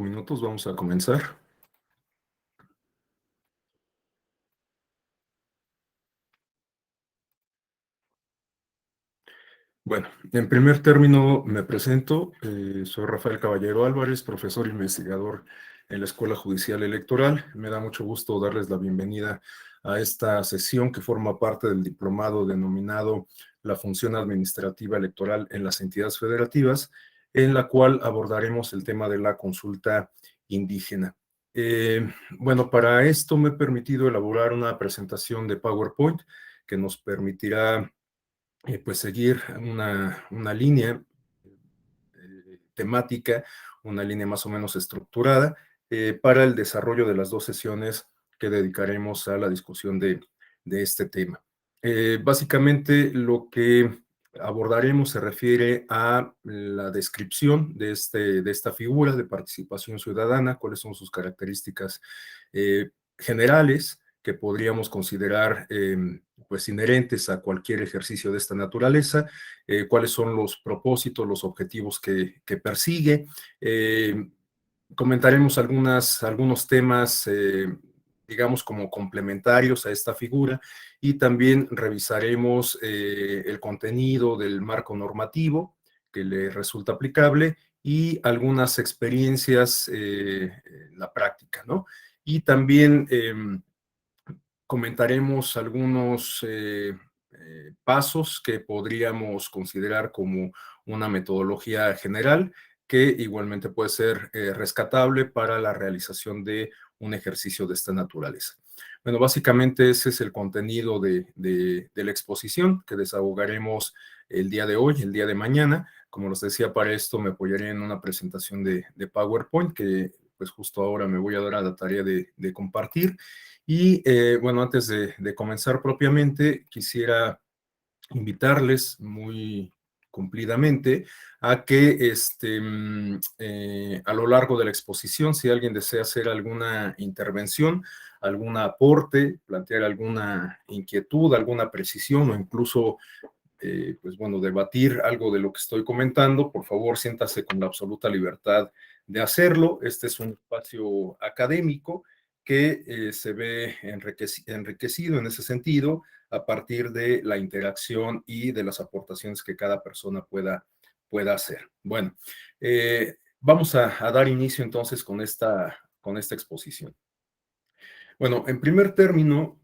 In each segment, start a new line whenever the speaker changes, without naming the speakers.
Minutos, vamos a comenzar. Bueno, en primer término me presento, soy Rafael Caballero Álvarez, profesor investigador en la Escuela Judicial Electoral. Me da mucho gusto darles la bienvenida a esta sesión que forma parte del diplomado denominado La función administrativa electoral en las entidades federativas, en la cual abordaremos el tema de la consulta indígena. Bueno, para esto me he permitido elaborar una presentación de PowerPoint que nos permitirá pues seguir una línea temática, una línea más o menos estructurada para el desarrollo de las dos sesiones que dedicaremos a la discusión de este tema. Básicamente lo que abordaremos se refiere a la descripción de esta figura de participación ciudadana, cuáles son sus características generales que podríamos considerar pues inherentes a cualquier ejercicio de esta naturaleza, cuáles son los propósitos, los objetivos que persigue. Comentaremos algunos temas, digamos, como complementarios a esta figura, y también revisaremos el contenido del marco normativo que le resulta aplicable y algunas experiencias en la práctica, ¿no? Y también comentaremos algunos pasos que podríamos considerar como una metodología general que igualmente puede ser rescatable para la realización de un ejercicio de esta naturaleza. Bueno, básicamente ese es el contenido de la exposición que desahogaremos el día de hoy, el día de mañana. Como les decía, para esto me apoyaré en una presentación de PowerPoint que pues justo ahora me voy a dar a la tarea de compartir. Y bueno, antes de comenzar propiamente, quisiera invitarles muy cumplidamente a que a lo largo de la exposición, si alguien desea hacer alguna intervención, algún aporte, plantear alguna inquietud, alguna precisión o incluso pues bueno, debatir algo de lo que estoy comentando, por favor, siéntase con la absoluta libertad de hacerlo. Este es un espacio académico que se ve enriquecido en ese sentido a partir de la interacción y de las aportaciones que cada persona pueda hacer. Bueno, vamos a dar inicio entonces con esta exposición. Bueno, en primer término,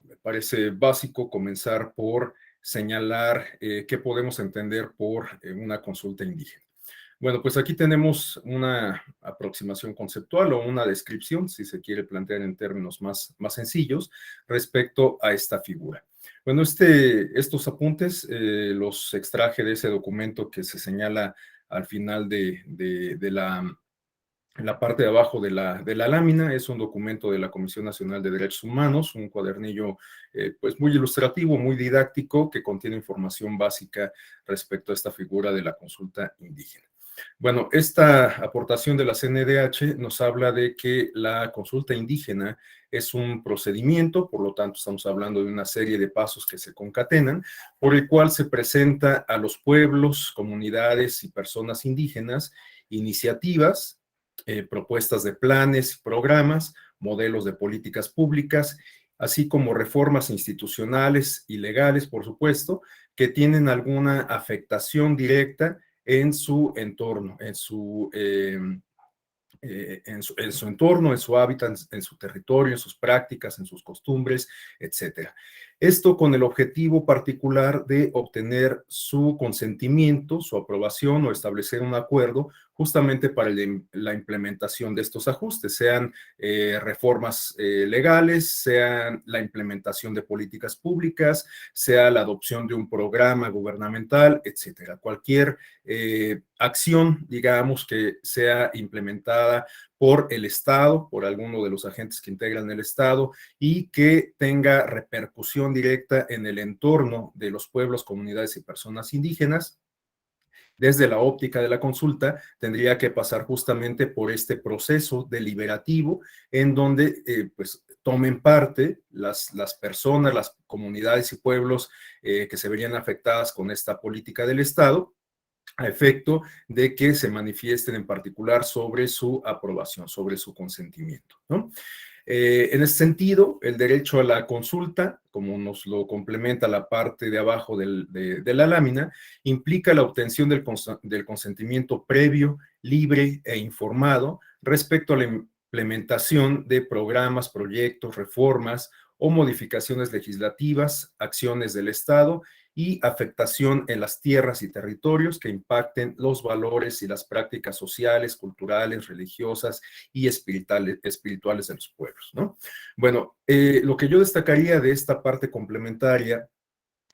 me parece básico comenzar por señalar qué podemos entender por una consulta indígena. Bueno, pues aquí tenemos una aproximación conceptual o una descripción, si se quiere plantear en términos más sencillos, respecto a esta figura. Bueno, estos apuntes los extraje de ese documento que se señala al final de la parte de abajo de la lámina. Es un documento de la Comisión Nacional de Derechos Humanos, un cuadernillo pues muy ilustrativo, muy didáctico, que contiene información básica respecto a esta figura de la consulta indígena. Bueno, esta aportación de la CNDH nos habla de que la consulta indígena es un procedimiento, por lo tanto estamos hablando de una serie de pasos que se concatenan, por el cual se presenta a los pueblos, comunidades y personas indígenas iniciativas, propuestas de planes y programas, modelos de políticas públicas, así como reformas institucionales y legales, por supuesto, que tienen alguna afectación directa en su entorno, en su entorno, en su hábitat, en su territorio, en sus prácticas, en sus costumbres, etcétera. Esto con el objetivo particular de obtener su consentimiento, su aprobación o establecer un acuerdo justamente para la implementación de estos ajustes, sean reformas legales, sean la implementación de políticas públicas, sea la adopción de un programa gubernamental, etcétera. Cualquier acción, digamos, que sea implementada por el Estado, por alguno de los agentes que integran el Estado y que tenga repercusión directa en el entorno de los pueblos, comunidades y personas indígenas. Desde la óptica de la consulta, tendría que pasar justamente por este proceso deliberativo en donde pues tomen parte las personas, las comunidades y pueblos que se verían afectadas con esta política del Estado, a efecto de que se manifiesten en particular sobre su aprobación, sobre su consentimiento, ¿no? En ese sentido, el derecho a la consulta, como nos lo complementa la parte de abajo de la lámina, implica la obtención del consentimiento previo, libre e informado respecto a la implementación de programas, proyectos, reformas o modificaciones legislativas, acciones del Estado y afectación en las tierras y territorios que impacten los valores y las prácticas sociales, culturales, religiosas y espirituales de los pueblos, ¿no? Bueno, lo que yo destacaría de esta parte complementaria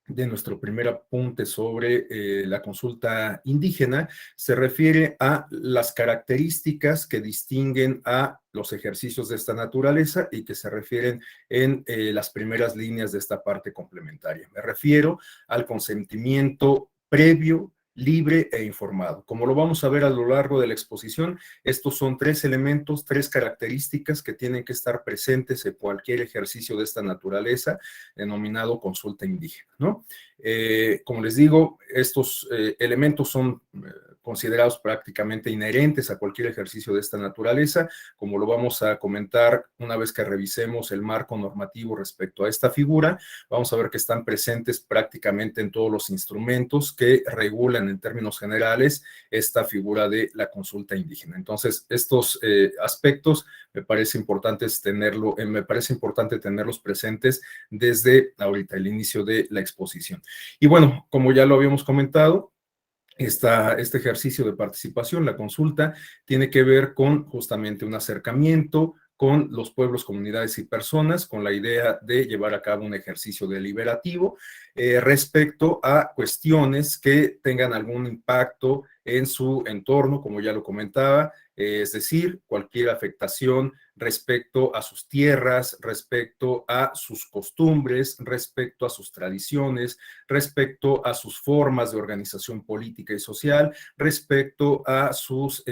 de nuestro primer apunte sobre la consulta indígena se refiere a las características que distinguen a los ejercicios de esta naturaleza y que se refieren en las primeras líneas de esta parte complementaria. Me refiero al consentimiento previo, libre e informado. Como lo vamos a ver a lo largo de la exposición, estos son tres elementos, tres características que tienen que estar presentes en cualquier ejercicio de esta naturaleza, denominado consulta indígena, ¿no? Como les digo, estos elementos son considerados prácticamente inherentes a cualquier ejercicio de esta naturaleza, como lo vamos a comentar una vez que revisemos el marco normativo respecto a esta figura. Vamos a ver que están presentes prácticamente en todos los instrumentos que regulan en términos generales esta figura de la consulta indígena. Entonces, estos aspectos me parece importante tenerlos presentes desde ahorita, el inicio de la exposición. Y bueno, como ya lo habíamos comentado, este ejercicio de participación, la consulta, tiene que ver con justamente un acercamiento con los pueblos, comunidades y personas, con la idea de llevar a cabo un ejercicio deliberativo respecto a cuestiones que tengan algún impacto en su entorno, como ya lo comentaba, es decir, cualquier afectación respecto a sus tierras, respecto a sus costumbres, respecto a sus tradiciones, respecto a sus formas de organización política y social, respecto a sus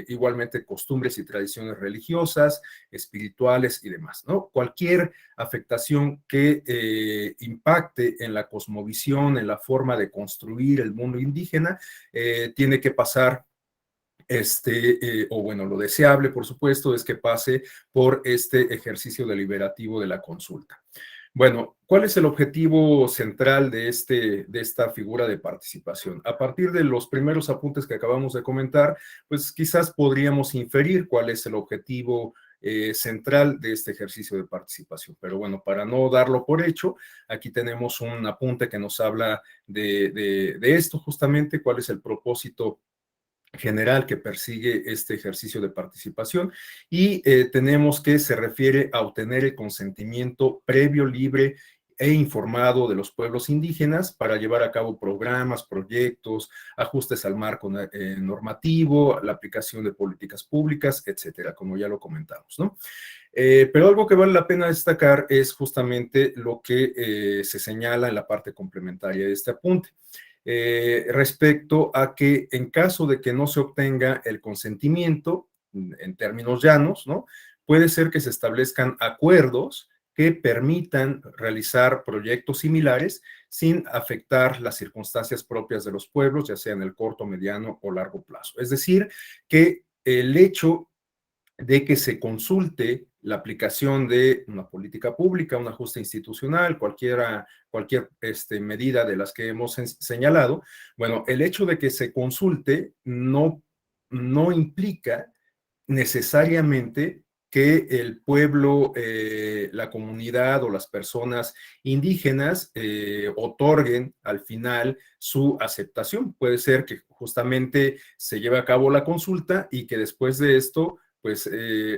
igualmente costumbres y tradiciones religiosas, espirituales y demás, ¿no? Cualquier afectación que impacte en la cosmovisión, en la forma de construir el mundo indígena, tiene que pasar o bueno, lo deseable, por supuesto, es que pase por este ejercicio deliberativo de la consulta. Bueno, ¿cuál es el objetivo central de esta figura de participación? A partir de los primeros apuntes que acabamos de comentar, pues quizás podríamos inferir cuál es el objetivo central de este ejercicio de participación. Pero bueno, para no darlo por hecho, aquí tenemos un apunte que nos habla de esto justamente, cuál es el propósito general que persigue este ejercicio de participación y tenemos que se refiere a obtener el consentimiento previo, libre e informado de los pueblos indígenas para llevar a cabo programas, proyectos, ajustes al marco normativo, la aplicación de políticas públicas, etcétera, como ya lo comentamos, ¿no? Pero algo que vale la pena destacar es justamente lo que se señala en la parte complementaria de este apunte. Respecto a que en caso de que no se obtenga el consentimiento, en términos llanos, ¿no? Puede ser que se establezcan acuerdos que permitan realizar proyectos similares sin afectar las circunstancias propias de los pueblos, ya sea en el corto, mediano o largo plazo. Es decir, que el hecho de que se consulte la aplicación de una política pública, un ajuste institucional, cualquier medida de las que hemos señalado, bueno, el hecho de que se consulte no implica necesariamente que el pueblo, la comunidad o las personas indígenas otorguen al final su aceptación. Puede ser que justamente se lleve a cabo la consulta y que después de esto pues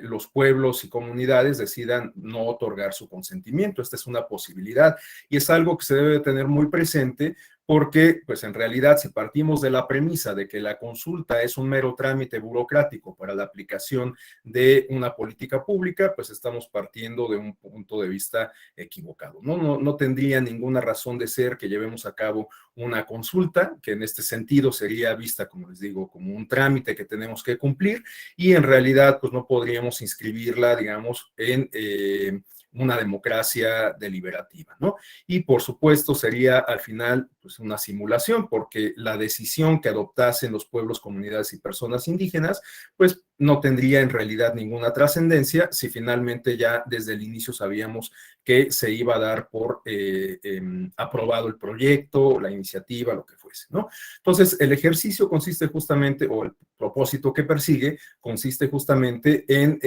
los pueblos y comunidades decidan no otorgar su consentimiento. Esta es una posibilidad y es algo que se debe tener muy presente porque, pues en realidad, si partimos de la premisa de que la consulta es un mero trámite burocrático para la aplicación de una política pública, pues estamos partiendo de un punto de vista equivocado. No tendría ninguna razón de ser que llevemos a cabo una consulta, que en este sentido sería vista, como les digo, como un trámite que tenemos que cumplir, y en realidad, pues no podríamos inscribirla, digamos, una democracia deliberativa, ¿no? Y por supuesto sería al final pues, una simulación, porque la decisión que adoptasen los pueblos, comunidades y personas indígenas, pues no tendría en realidad ninguna trascendencia si finalmente ya desde el inicio sabíamos que se iba a dar por aprobado el proyecto, la iniciativa, lo que fuese, ¿no? Entonces, el ejercicio consiste justamente, o el propósito que persigue, consiste justamente en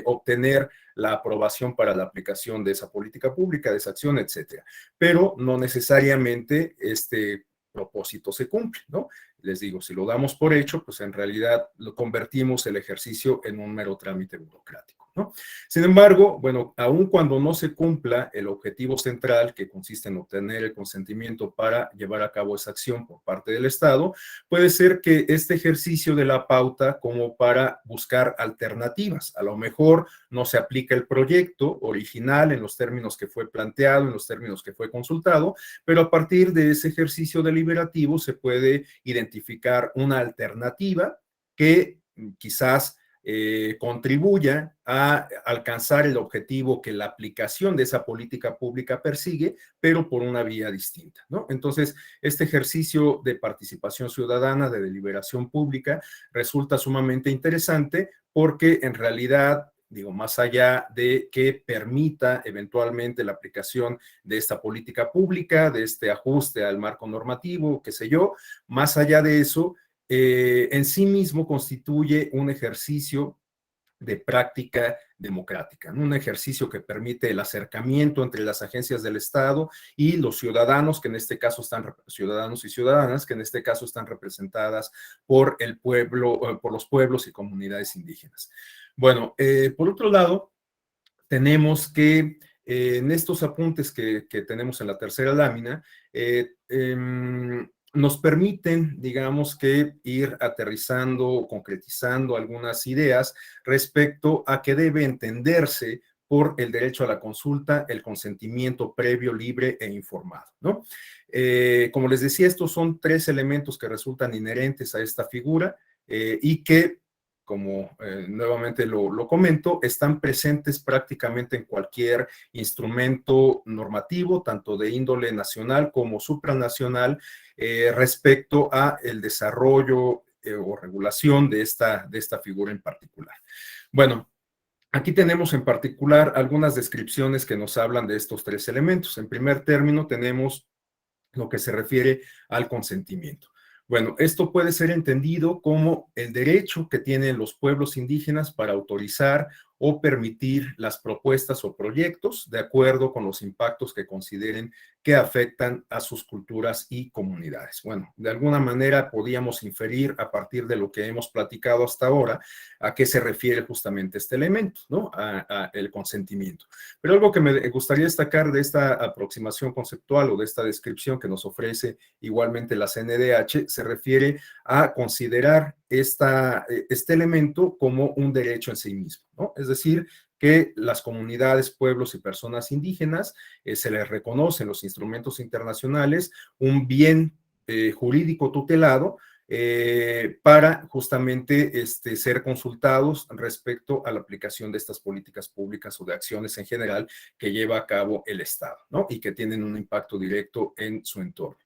obtener la aprobación para la aplicación de esa política pública, de esa acción, etcétera. Pero no necesariamente este propósito se cumple, ¿no? Les digo, si lo damos por hecho, pues en realidad lo convertimos el ejercicio en un mero trámite burocrático, ¿no? Sin embargo, bueno, aun cuando no se cumpla el objetivo central, que consiste en obtener el consentimiento para llevar a cabo esa acción por parte del Estado, puede ser que este ejercicio de la pauta como para buscar alternativas. A lo mejor no se aplica el proyecto original en los términos que fue planteado, en los términos que fue consultado, pero a partir de ese ejercicio deliberativo se puede identificar una alternativa que quizás contribuya a alcanzar el objetivo que la aplicación de esa política pública persigue, pero por una vía distinta, ¿no? Entonces, este ejercicio de participación ciudadana, de deliberación pública, resulta sumamente interesante porque en realidad digo, más allá de que permita eventualmente la aplicación de esta política pública, de este ajuste al marco normativo, qué sé yo, más allá de eso, en sí mismo constituye un ejercicio de práctica democrática, ¿no? Un ejercicio que permite el acercamiento entre las agencias del Estado y los ciudadanos, que en este caso están, ciudadanos y ciudadanas, que en este caso están representadas por el pueblo, por los pueblos y comunidades indígenas. Bueno, por otro lado, tenemos que en estos apuntes que tenemos en la tercera lámina, nos permiten, digamos que ir aterrizando, concretizando algunas ideas respecto a qué debe entenderse por el derecho a la consulta, el consentimiento previo, libre e informado, ¿no? Como les decía, estos son tres elementos que resultan inherentes a esta figura y que como nuevamente lo comento, están presentes prácticamente en cualquier instrumento normativo, tanto de índole nacional como supranacional, respecto a el desarrollo o regulación de esta figura en particular. Bueno, aquí tenemos en particular algunas descripciones que nos hablan de estos tres elementos. En primer término, tenemos lo que se refiere al consentimiento. Bueno, esto puede ser entendido como el derecho que tienen los pueblos indígenas para autorizar o permitir las propuestas o proyectos de acuerdo con los impactos que consideren que afectan a sus culturas y comunidades. Bueno, de alguna manera podíamos inferir a partir de lo que hemos platicado hasta ahora a qué se refiere justamente este elemento, ¿no? A el consentimiento. Pero algo que me gustaría destacar de esta aproximación conceptual o de esta descripción que nos ofrece igualmente la CNDH se refiere a considerar este elemento como un derecho en sí mismo, ¿no? Es decir, que las comunidades, pueblos y personas indígenas se les reconoce en los instrumentos internacionales un bien jurídico tutelado para justamente ser consultados respecto a la aplicación de estas políticas públicas o de acciones en general que lleva a cabo el Estado, ¿no? Y que tienen un impacto directo en su entorno.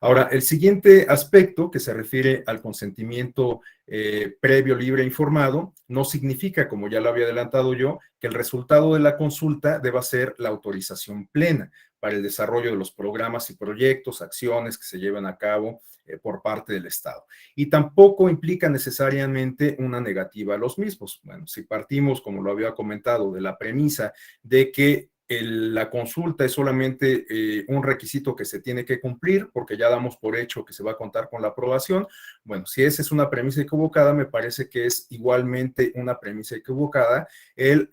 Ahora, el siguiente aspecto que se refiere al consentimiento previo, libre e informado, no significa, como ya lo había adelantado yo, que el resultado de la consulta deba ser la autorización plena para el desarrollo de los programas y proyectos, acciones que se llevan a cabo por parte del Estado. Y tampoco implica necesariamente una negativa a los mismos. Bueno, si partimos, como lo había comentado, de la premisa de que la consulta es solamente un requisito que se tiene que cumplir porque ya damos por hecho que se va a contar con la aprobación. Bueno, si esa es una premisa equivocada, me parece que es igualmente una premisa equivocada el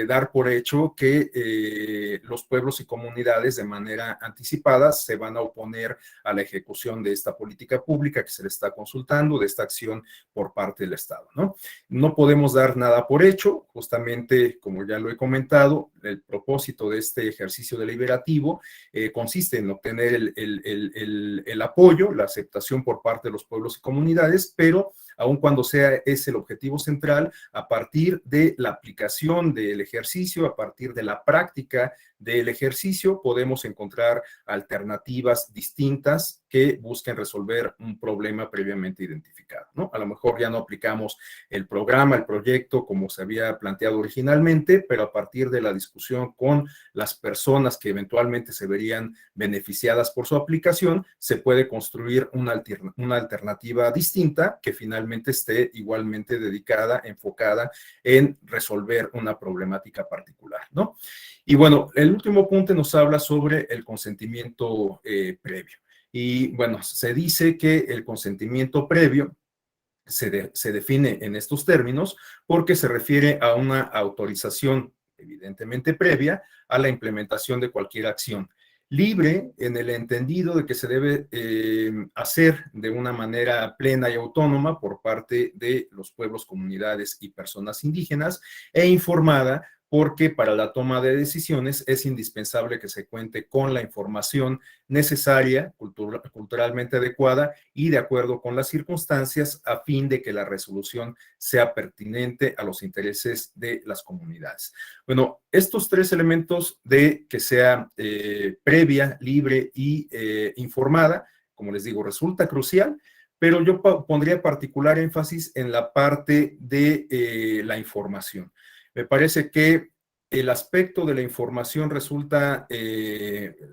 dar por hecho que los pueblos y comunidades de manera anticipada se van a oponer a la ejecución de esta política pública que se le está consultando, de esta acción por parte del Estado, ¿no? No podemos dar nada por hecho, justamente como ya lo he comentado, el propósito propósito de este ejercicio deliberativo consiste en obtener el apoyo, la aceptación por parte de los pueblos y comunidades, pero aun cuando sea ese el objetivo central, a partir de la aplicación del ejercicio, a partir de la práctica del ejercicio, podemos encontrar alternativas distintas que busquen resolver un problema previamente identificado, ¿no? A lo mejor ya no aplicamos el programa, el proyecto como se había planteado originalmente, pero a partir de la discusión con las personas que eventualmente se verían beneficiadas por su aplicación, se puede construir una alternativa distinta que finalmente esté igualmente dedicada, enfocada en resolver una problemática particular, ¿no? Y bueno, el último punto nos habla sobre el consentimiento previo. Y bueno, se dice que el consentimiento previo se define en estos términos porque se refiere a una autorización evidentemente previa a la implementación de cualquier acción, libre en el entendido de que se debe hacer de una manera plena y autónoma por parte de los pueblos, comunidades y personas indígenas, e informada porque para la toma de decisiones es indispensable que se cuente con la información necesaria, culturalmente adecuada y de acuerdo con las circunstancias a fin de que la resolución sea pertinente a los intereses de las comunidades. Bueno, estos tres elementos de que sea previa, libre y informada, como les digo, resulta crucial, pero yo pondría particular énfasis en la parte de la información. Me parece que el aspecto de la información resulta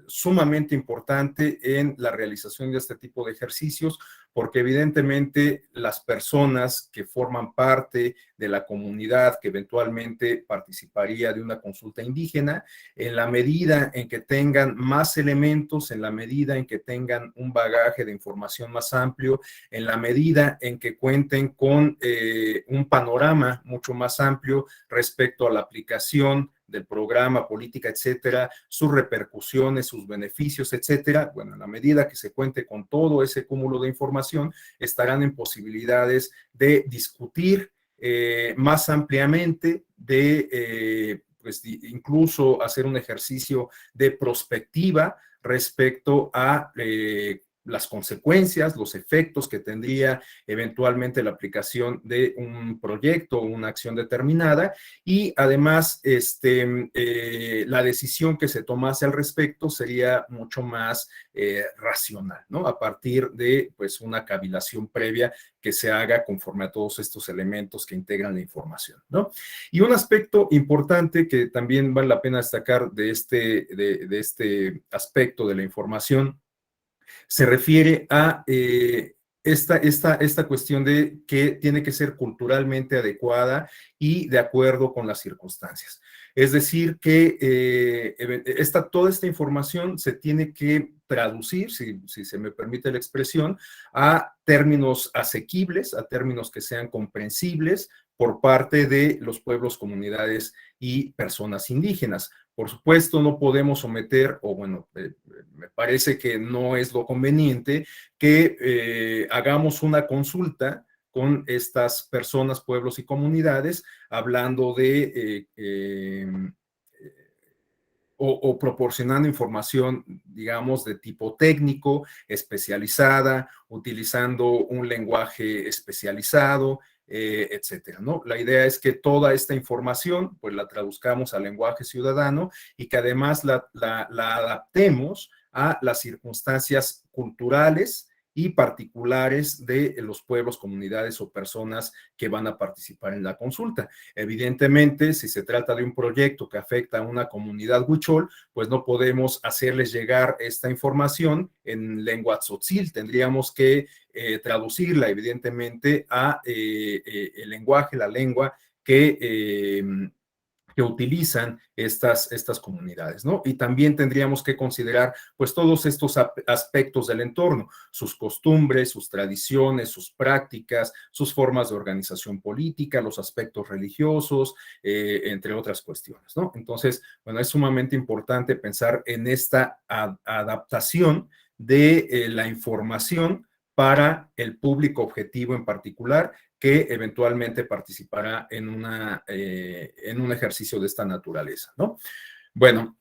sumamente importante en la realización de este tipo de ejercicios, porque evidentemente las personas que forman parte de la comunidad que eventualmente participaría de una consulta indígena, en la medida en que tengan más elementos, en la medida en que tengan un bagaje de información más amplio, en la medida en que cuenten con un panorama mucho más amplio respecto a la aplicación del programa, política, etcétera, sus repercusiones, sus beneficios, etcétera. Bueno, en la medida que se cuente con todo ese cúmulo de información, estarán en posibilidades de discutir más ampliamente, de pues, incluso hacer un ejercicio de prospectiva respecto a las consecuencias, los efectos que tendría eventualmente la aplicación de un proyecto o una acción determinada, y además la decisión que se tomase al respecto sería mucho más racional, ¿no? A partir de pues una cavilación previa que se haga conforme a todos estos elementos que integran la información, ¿no? Y un aspecto importante que también vale la pena destacar de este aspecto de la información se refiere a esta cuestión de que tiene que ser culturalmente adecuada y de acuerdo con las circunstancias. Es decir, que toda esta información se tiene que traducir, si se me permite la expresión, a términos asequibles, a términos que sean comprensibles por parte de los pueblos, comunidades y personas indígenas. Por supuesto, no podemos someter, o bueno, me parece que no es lo conveniente que hagamos una consulta con estas personas, pueblos y comunidades, hablando de o proporcionando información, digamos, de tipo técnico, especializada, utilizando un lenguaje especializado, etcétera, ¿no? La idea es que toda esta información, pues la traduzcamos al lenguaje ciudadano y que además la adaptemos a las circunstancias culturales y particulares de los pueblos, comunidades o personas que van a participar en la consulta. Evidentemente, si se trata de un proyecto que afecta a una comunidad huichol, pues no podemos hacerles llegar esta información en lengua tzotzil. Tendríamos que traducirla, evidentemente, a el lenguaje, la lengua que utilizan estas comunidades, ¿no? Y también tendríamos que considerar, pues, todos estos aspectos del entorno, sus costumbres, sus tradiciones, sus prácticas, sus formas de organización política, los aspectos religiosos, entre otras cuestiones, ¿no? Entonces, bueno, es sumamente importante pensar en esta adaptación de la información para el público objetivo en particular que eventualmente participará en un ejercicio de esta naturaleza, ¿no? Bueno,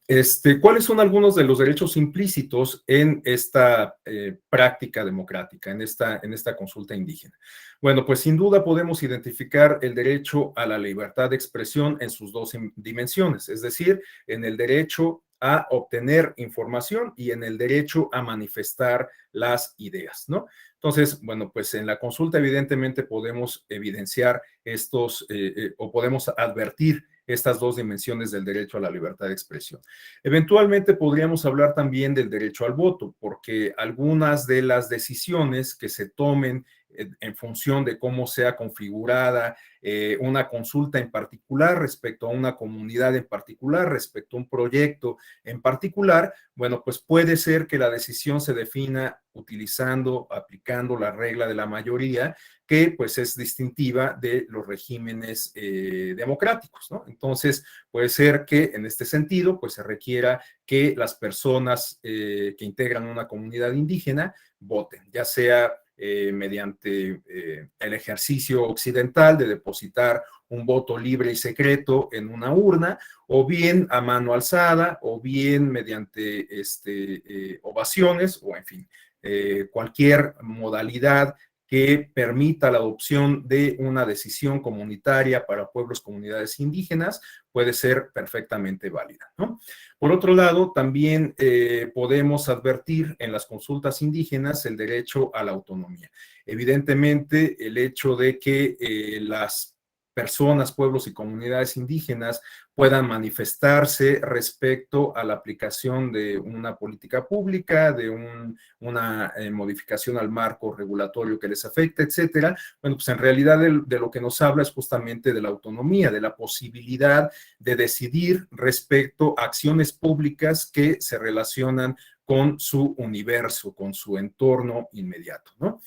¿cuáles son algunos de los derechos implícitos en esta práctica democrática, en esta consulta indígena? Bueno, pues sin duda podemos identificar el derecho a la libertad de expresión en sus dos dimensiones, es decir, en el derecho a obtener información y en el derecho a manifestar las ideas, ¿no? Entonces, bueno, pues en la consulta evidentemente podemos evidenciar o podemos advertir estas dos dimensiones del derecho a la libertad de expresión. Eventualmente podríamos hablar también del derecho al voto, porque algunas de las decisiones que se tomen en función de cómo sea configurada una consulta en particular respecto a una comunidad en particular, respecto a un proyecto en particular, bueno, pues puede ser que la decisión se defina utilizando, aplicando la regla de la mayoría, que pues es distintiva de los regímenes democráticos, ¿no? Entonces, puede ser que en este sentido, pues se requiera que las personas que integran una comunidad indígena voten, ya sea mediante el ejercicio occidental de depositar un voto libre y secreto en una urna, o bien a mano alzada, o bien mediante ovaciones, o en fin, cualquier modalidad que permita la adopción de una decisión comunitaria para pueblos, comunidades indígenas, puede ser perfectamente válida, ¿no? Por otro lado, también podemos advertir en las consultas indígenas el derecho a la autonomía. Evidentemente, el hecho de que las personas, pueblos y comunidades indígenas puedan manifestarse respecto a la aplicación de una política pública, de una modificación al marco regulatorio que les afecta, etcétera. Bueno, pues en realidad de lo que nos habla es justamente de la autonomía, de la posibilidad de decidir respecto a acciones públicas que se relacionan con su universo, con su entorno inmediato, ¿no?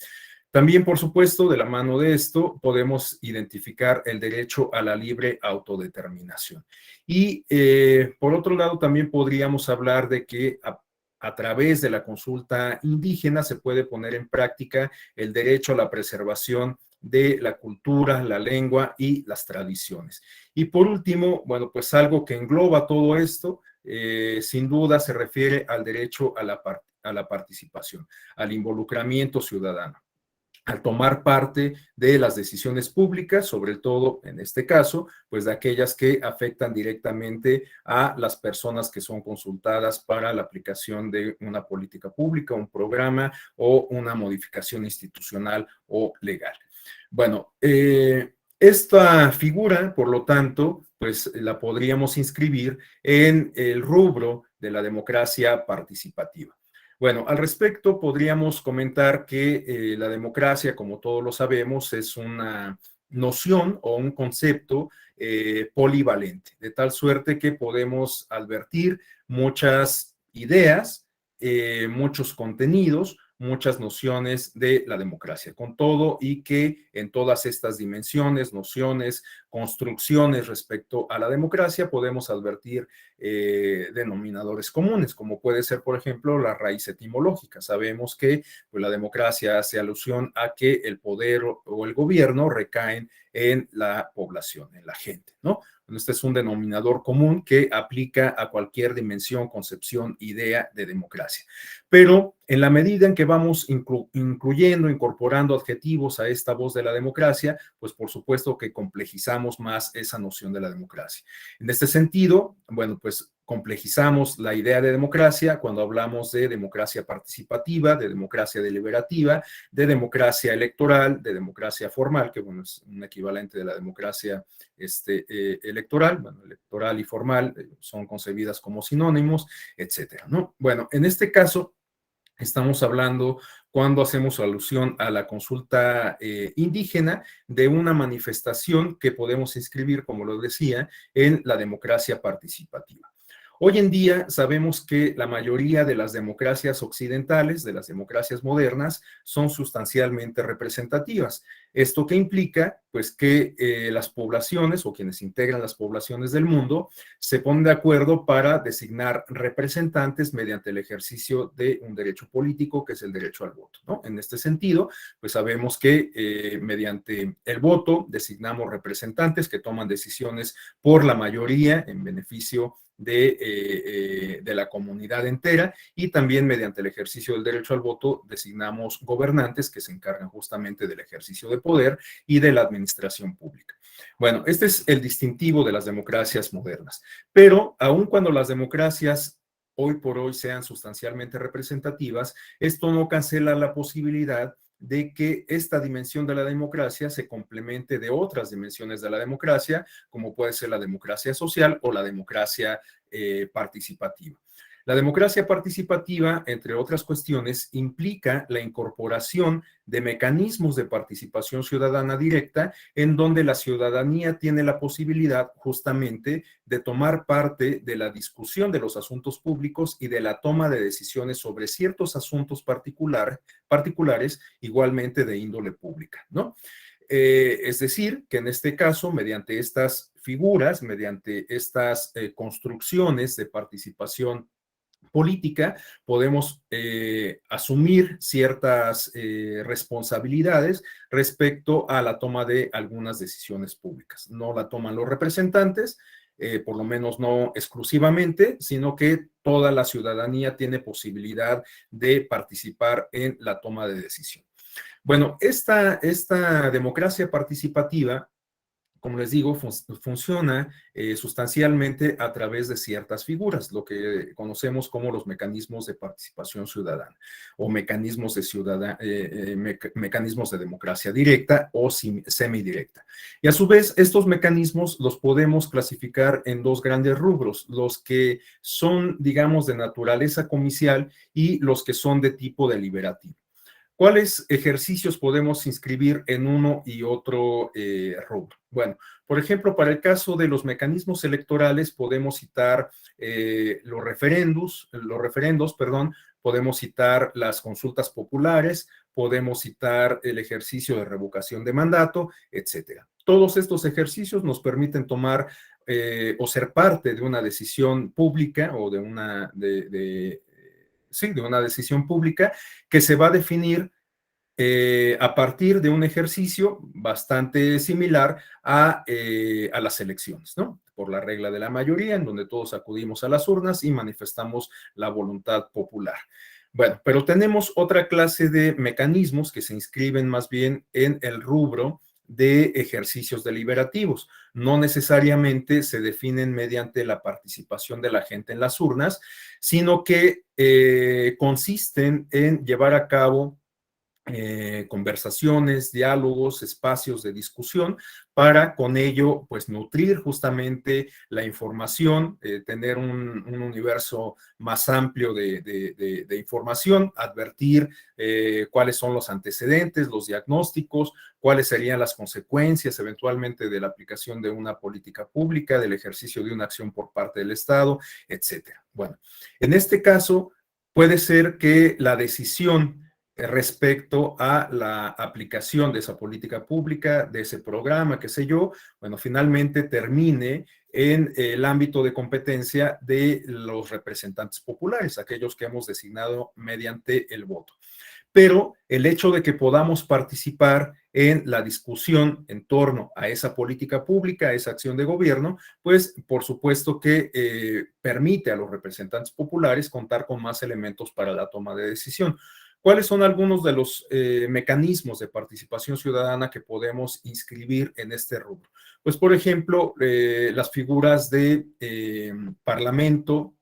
También, por supuesto, de la mano de esto, podemos identificar el derecho a la libre autodeterminación. Y, por otro lado, también podríamos hablar de que a través de la consulta indígena se puede poner en práctica el derecho a la preservación de la cultura, la lengua y las tradiciones. Y por último, bueno, pues algo que engloba todo esto, sin duda se refiere al derecho a la participación, al involucramiento ciudadano, al tomar parte de las decisiones públicas, sobre todo en este caso, pues de aquellas que afectan directamente a las personas que son consultadas para la aplicación de una política pública, un programa o una modificación institucional o legal. Bueno, esta figura, por lo tanto, pues la podríamos inscribir en el rubro de la democracia participativa. Bueno, al respecto podríamos comentar que la democracia, como todos lo sabemos, es una noción o un concepto polivalente, de tal suerte que podemos advertir muchas ideas, muchos contenidos, muchas nociones de la democracia, con todo y que en todas estas dimensiones, nociones, construcciones respecto a la democracia podemos advertir denominadores comunes, como puede ser, por ejemplo, la raíz etimológica. Sabemos que pues, la democracia hace alusión a que el poder o el gobierno recaen en la población, en la gente, ¿no? Este es un denominador común que aplica a cualquier dimensión, concepción, idea de democracia. Pero en la medida en que vamos incluyendo, incorporando adjetivos a esta voz de la democracia, pues por supuesto que complejizamos más esa noción de la democracia. En este sentido, bueno, pues complejizamos la idea de democracia cuando hablamos de democracia participativa, de democracia deliberativa, de democracia electoral, de democracia formal, que bueno, es un equivalente de la democracia electoral, bueno, electoral y formal son concebidas como sinónimos, etcétera, ¿no? Bueno, en este caso, estamos hablando, cuando hacemos alusión a la consulta indígena, de una manifestación que podemos inscribir, como lo decía, en la democracia participativa. Hoy en día sabemos que la mayoría de las democracias occidentales, de las democracias modernas, son sustancialmente representativas. ¿Esto qué implica? Pues que las poblaciones o quienes integran las poblaciones del mundo se ponen de acuerdo para designar representantes mediante el ejercicio de un derecho político que es el derecho al voto, ¿no? En este sentido, pues sabemos que mediante el voto designamos representantes que toman decisiones por la mayoría en beneficio de la comunidad entera, y también mediante el ejercicio del derecho al voto designamos gobernantes que se encargan justamente del ejercicio de poder y de la administración pública. Bueno, este es el distintivo de las democracias modernas, pero aun cuando las democracias hoy por hoy sean sustancialmente representativas, esto no cancela la posibilidad de que esta dimensión de la democracia se complemente de otras dimensiones de la democracia, como puede ser la democracia social o la democracia participativa. La democracia participativa, entre otras cuestiones, implica la incorporación de mecanismos de participación ciudadana directa en donde la ciudadanía tiene la posibilidad justamente de tomar parte de la discusión de los asuntos públicos y de la toma de decisiones sobre ciertos asuntos particulares igualmente de índole pública, ¿no? Es decir, que en este caso, mediante estas figuras, mediante estas construcciones de participación política, podemos asumir ciertas responsabilidades respecto a la toma de algunas decisiones públicas. No la toman los representantes, por lo menos no exclusivamente, sino que toda la ciudadanía tiene posibilidad de participar en la toma de decisión. Bueno, esta democracia participativa, como les digo, funciona sustancialmente a través de ciertas figuras, lo que conocemos como los mecanismos de participación ciudadana o mecanismos mecanismos de democracia directa o semidirecta. Y a su vez, estos mecanismos los podemos clasificar en dos grandes rubros, los que son, digamos, de naturaleza comicial y los que son de tipo deliberativo. ¿Cuáles ejercicios podemos inscribir en uno y otro rubro? Bueno, por ejemplo, para el caso de los mecanismos electorales podemos citar los referendos, podemos citar las consultas populares, podemos citar el ejercicio de revocación de mandato, etcétera. Todos estos ejercicios nos permiten tomar o ser parte de una decisión pública o de una decisión pública que se va a definir a partir de un ejercicio bastante similar a las elecciones, ¿no? Por la regla de la mayoría, en donde todos acudimos a las urnas y manifestamos la voluntad popular. Bueno, pero tenemos otra clase de mecanismos que se inscriben más bien en el rubro de ejercicios deliberativos. No necesariamente se definen mediante la participación de la gente en las urnas, sino que consisten en llevar a cabo conversaciones, diálogos, espacios de discusión para con ello pues nutrir justamente la información, tener un universo más amplio de información, advertir cuáles son los antecedentes, los diagnósticos, cuáles serían las consecuencias eventualmente de la aplicación de una política pública, del ejercicio de una acción por parte del Estado, etcétera. Bueno, en este caso puede ser que la decisión respecto a la aplicación de esa política pública, de ese programa, qué sé yo, bueno, finalmente termine en el ámbito de competencia de los representantes populares, aquellos que hemos designado mediante el voto. Pero el hecho de que podamos participar en la discusión en torno a esa política pública, a esa acción de gobierno, pues por supuesto que permite a los representantes populares contar con más elementos para la toma de decisión. ¿Cuáles son algunos de los mecanismos de participación ciudadana que podemos inscribir en este rubro? Pues, por ejemplo, las figuras de parlamento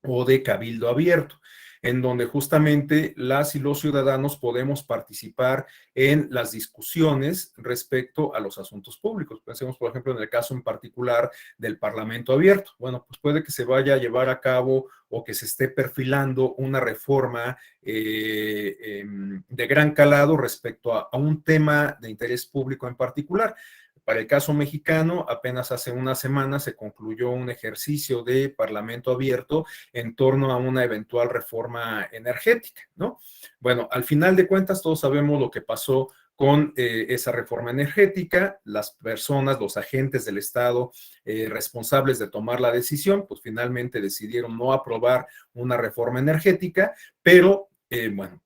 o de cabildo abierto, en donde justamente las y los ciudadanos podemos participar en las discusiones respecto a los asuntos públicos. Pensemos, por ejemplo, en el caso en particular del Parlamento abierto. Bueno, pues puede que se vaya a llevar a cabo o que se esté perfilando una reforma de gran calado respecto a un tema de interés público en particular. Para el caso mexicano, apenas hace una semana se concluyó un ejercicio de parlamento abierto en torno a una eventual reforma energética, ¿no? Bueno, al final de cuentas todos sabemos lo que pasó con esa reforma energética. Las personas, los agentes del Estado responsables de tomar la decisión, pues finalmente decidieron no aprobar una reforma energética, pero bueno,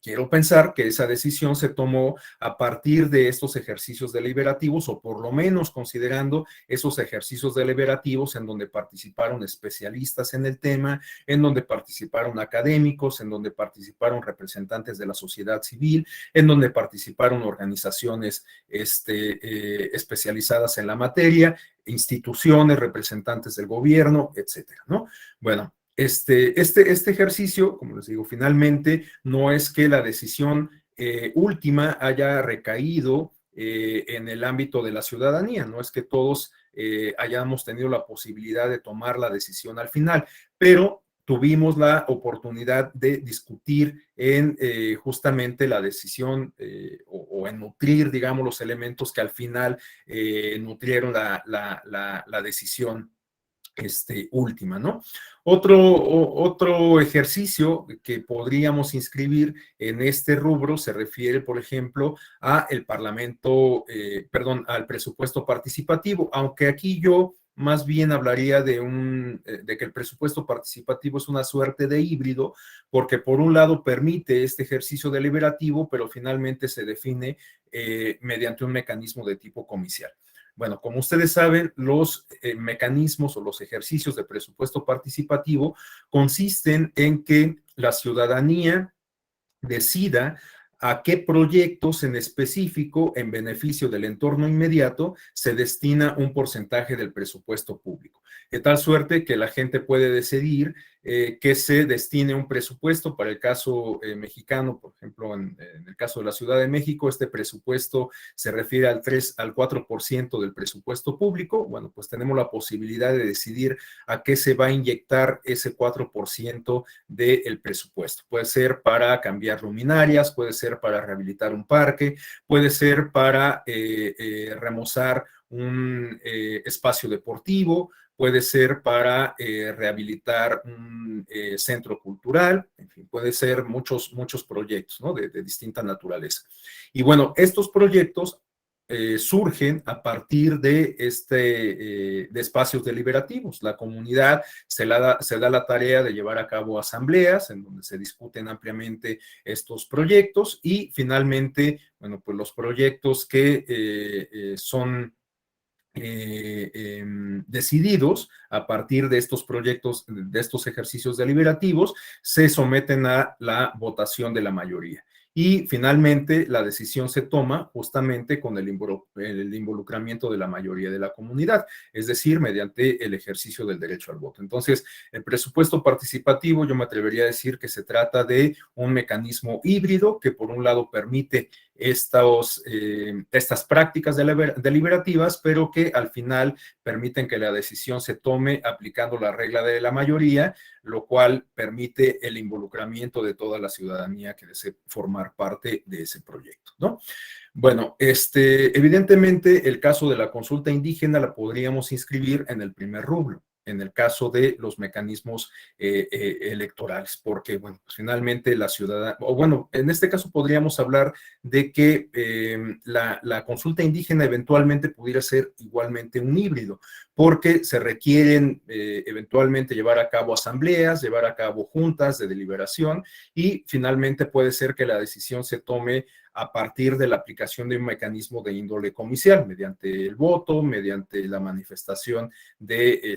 Quiero pensar que esa decisión se tomó a partir de estos ejercicios deliberativos, o por lo menos considerando esos ejercicios deliberativos en donde participaron especialistas en el tema, en donde participaron académicos, en donde participaron representantes de la sociedad civil, en donde participaron organizaciones especializadas en la materia, instituciones, representantes del gobierno, etcétera, ¿no? Bueno, este ejercicio, como les digo, finalmente no es que la decisión última haya recaído en el ámbito de la ciudadanía, no es que todos hayamos tenido la posibilidad de tomar la decisión al final, pero tuvimos la oportunidad de discutir en justamente la decisión o en nutrir, digamos, los elementos que al final nutrieron la decisión última, ¿no? Otro ejercicio que podríamos inscribir en este rubro se refiere, por ejemplo, a el Parlamento, perdón, al presupuesto participativo, aunque aquí yo más bien hablaría de que el presupuesto participativo es una suerte de híbrido, porque por un lado permite este ejercicio deliberativo, pero finalmente se define mediante un mecanismo de tipo comicial. Bueno, como ustedes saben, los mecanismos o los ejercicios de presupuesto participativo consisten en que la ciudadanía decida a qué proyectos en específico, en beneficio del entorno inmediato, se destina un porcentaje del presupuesto público. De tal suerte que la gente puede decidir que se destine un presupuesto. Para el caso mexicano, por ejemplo, en el caso de la Ciudad de México, este presupuesto se refiere al 4% del presupuesto público. Bueno, pues tenemos la posibilidad de decidir a qué se va a inyectar ese 4% del presupuesto. Puede ser para cambiar luminarias, puede ser para rehabilitar un parque, puede ser para remozar un espacio deportivo, puede ser para rehabilitar un centro cultural, en fin, puede ser muchos proyectos, ¿no? de distinta naturaleza. Y bueno, estos proyectos surgen a partir de espacios deliberativos. La comunidad se da la tarea de llevar a cabo asambleas en donde se discuten ampliamente estos proyectos y finalmente, bueno, pues los proyectos que son decididos a partir de estos proyectos, de estos ejercicios deliberativos, se someten a la votación de la mayoría. Y finalmente la decisión se toma justamente con el involucramiento de la mayoría de la comunidad, es decir, mediante el ejercicio del derecho al voto. Entonces, el presupuesto participativo, yo me atrevería a decir que se trata de un mecanismo híbrido que por un lado permite estas prácticas deliberativas, pero que al final permiten que la decisión se tome aplicando la regla de la mayoría, lo cual permite el involucramiento de toda la ciudadanía que desee formar parte de ese proyecto, ¿no? Bueno, evidentemente el caso de la consulta indígena la podríamos inscribir en el primer rubro, en el caso de los mecanismos electorales, porque, bueno, pues finalmente la ciudadanía, o bueno, en este caso podríamos hablar de que la consulta indígena eventualmente pudiera ser igualmente un híbrido, porque se requieren eventualmente llevar a cabo asambleas, llevar a cabo juntas de deliberación y finalmente puede ser que la decisión se tome a partir de la aplicación de un mecanismo de índole comicial, mediante el voto, mediante la manifestación de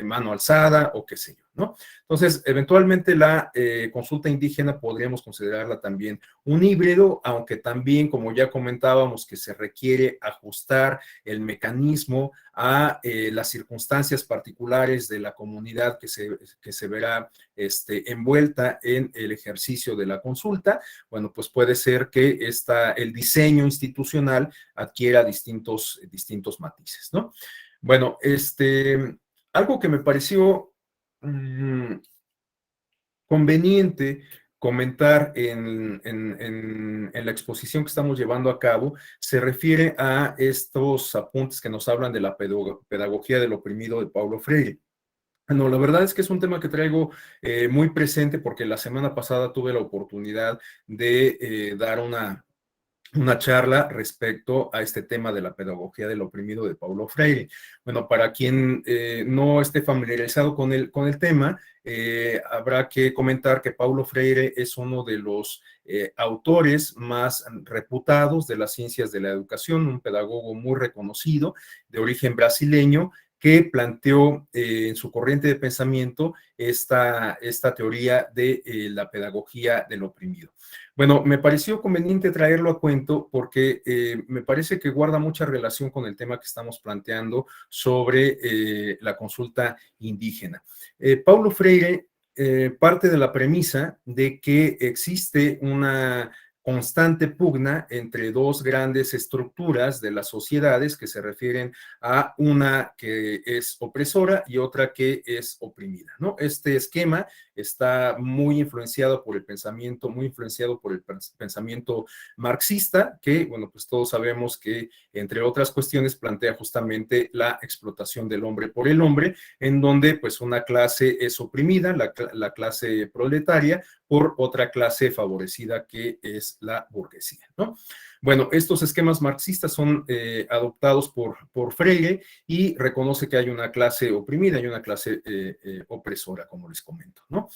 mano alzada o qué sé yo, ¿no? Entonces, eventualmente la consulta indígena podríamos considerarla también un híbrido, aunque también, como ya comentábamos, que se requiere ajustar el mecanismo a las circunstancias particulares de la comunidad que se verá envuelta en el ejercicio de la consulta. Bueno, pues puede ser que el diseño institucional adquiera distintos matices, ¿no? Bueno, algo que me pareció conveniente comentar en la exposición que estamos llevando a cabo se refiere a estos apuntes que nos hablan de la pedagogía del oprimido de Paulo Freire. No, la verdad es que es un tema que traigo muy presente porque la semana pasada tuve la oportunidad de dar una charla respecto a este tema de la pedagogía del oprimido de Paulo Freire. Bueno, para quien no esté familiarizado con el tema, habrá que comentar que Paulo Freire es uno de los autores más reputados de las ciencias de la educación, un pedagogo muy reconocido de origen brasileño, que planteó en su corriente de pensamiento esta teoría de la pedagogía del oprimido. Bueno, me pareció conveniente traerlo a cuento porque me parece que guarda mucha relación con el tema que estamos planteando sobre la consulta indígena. Paulo Freire parte de la premisa de que existe una constante pugna entre dos grandes estructuras de las sociedades que se refieren a una que es opresora y otra que es oprimida, ¿no? Este esquema está muy influenciado por el pensamiento, muy influenciado por el pensamiento marxista, que, bueno, pues todos sabemos que, entre otras cuestiones, plantea justamente la explotación del hombre por el hombre, en donde, pues, una clase es oprimida, la clase proletaria, por otra clase favorecida que es la burguesía, ¿no? Bueno, estos esquemas marxistas son adoptados por Freire y reconoce que hay una clase oprimida y una clase opresora, como les comento, ¿no?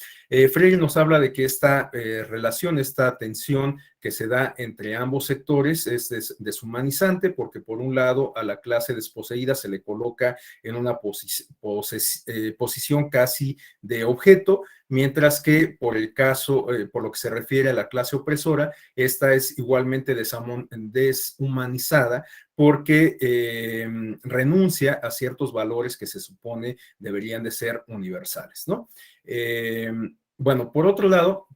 Freire nos habla de que esta relación, esta tensión que se da entre ambos sectores es deshumanizante porque por un lado a la clase desposeída se le coloca en una posición casi de objeto, mientras que por el caso, por lo que se refiere a la clase opresora, esta es igualmente deshumanizada porque renuncia a ciertos valores que se supone deberían de ser universales, ¿no? Bueno, por otro lado,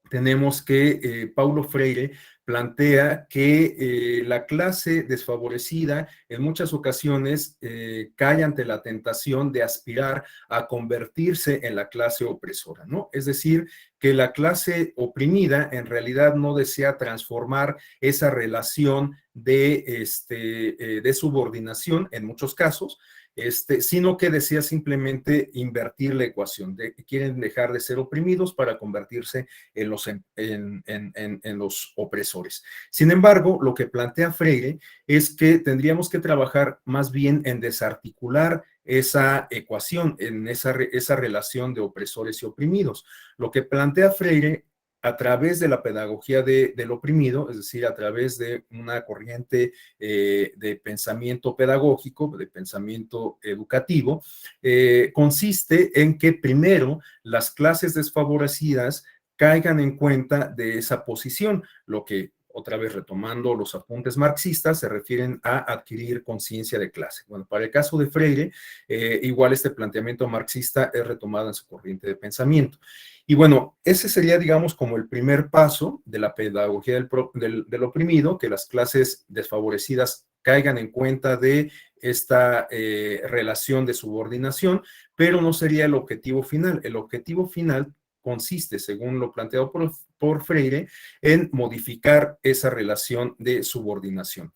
tenemos que Paulo Freire plantea que la clase desfavorecida en muchas ocasiones cae ante la tentación de aspirar a convertirse en la clase opresora, ¿no? Es decir, que la clase oprimida en realidad no desea transformar esa relación de subordinación en muchos casos, sino que desea simplemente invertir la ecuación, quieren dejar de ser oprimidos para convertirse en los opresores. Sin embargo, lo que plantea Freire es que tendríamos que trabajar más bien en desarticular esa ecuación, en esa relación de opresores y oprimidos. Lo que plantea Freire a través de la pedagogía del oprimido, es decir, a través de una corriente de pensamiento pedagógico, de pensamiento educativo, consiste en que primero las clases desfavorecidas caigan en cuenta de esa posición, lo que, otra vez retomando los apuntes marxistas, se refieren a adquirir conciencia de clase. Bueno, para el caso de Freire, igual este planteamiento marxista es retomado en su corriente de pensamiento. Y bueno, ese sería, digamos, como el primer paso de la pedagogía del oprimido, que las clases desfavorecidas caigan en cuenta de esta relación de subordinación, pero no sería el objetivo final. El objetivo final consiste, según lo planteado por Freire, en modificar esa relación de subordinación.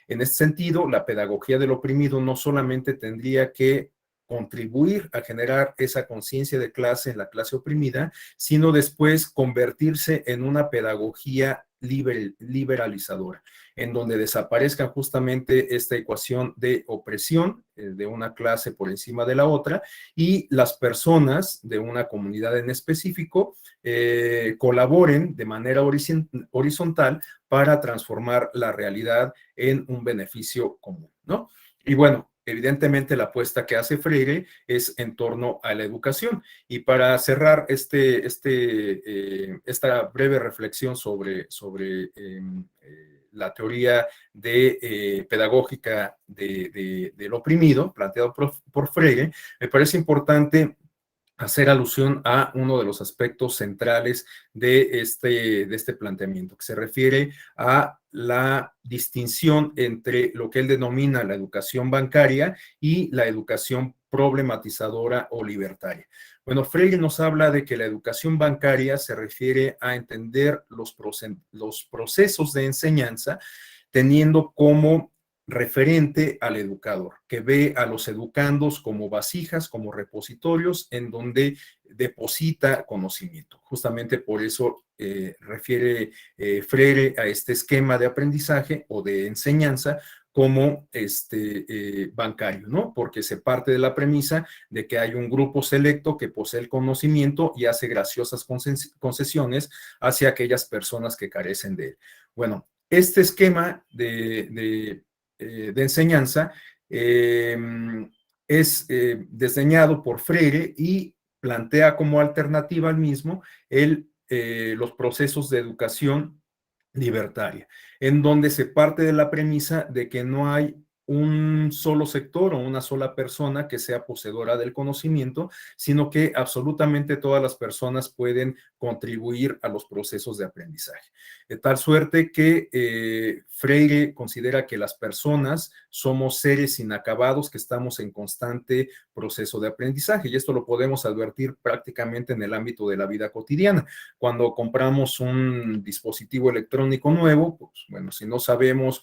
En este sentido, la pedagogía del oprimido no solamente tendría que contribuir a generar esa conciencia de clase en la clase oprimida, sino después convertirse en una pedagogía liberalizadora, en donde desaparezca justamente esta ecuación de opresión de una clase por encima de la otra y las personas de una comunidad en específico colaboren de manera horizontal para transformar la realidad en un beneficio común, ¿no? Y bueno, evidentemente la apuesta que hace es en torno a la educación. Y para cerrar esta breve reflexión sobre la teoría pedagógica del oprimido, planteado por Freire, me parece importante hacer alusión a uno de los aspectos centrales de este planteamiento, que se refiere a la distinción entre lo que él denomina la educación bancaria y la educación problematizadora o libertaria. Bueno, Freire nos habla de que la educación bancaria se refiere a entender los procesos de enseñanza teniendo como referente al educador, que ve a los educandos como vasijas, como repositorios en donde deposita conocimiento. Justamente por eso refiere Freire a este esquema de aprendizaje o de enseñanza como bancario, ¿no? Porque se parte de la premisa de que hay un grupo selecto que posee el conocimiento y hace graciosas concesiones hacia aquellas personas que carecen de él. Bueno, este esquema de enseñanza es diseñado por Freire y plantea como alternativa al mismo los procesos de educación libertaria, en donde se parte de la premisa de que no hay un solo sector o una sola persona que sea poseedora del conocimiento, sino que absolutamente todas las personas pueden contribuir a los procesos de aprendizaje. De tal suerte que Freire considera que las personas somos seres inacabados que estamos en constante proceso de aprendizaje, y esto lo podemos advertir prácticamente en el ámbito de la vida cotidiana. Cuando compramos un dispositivo electrónico nuevo, pues bueno, si no sabemos,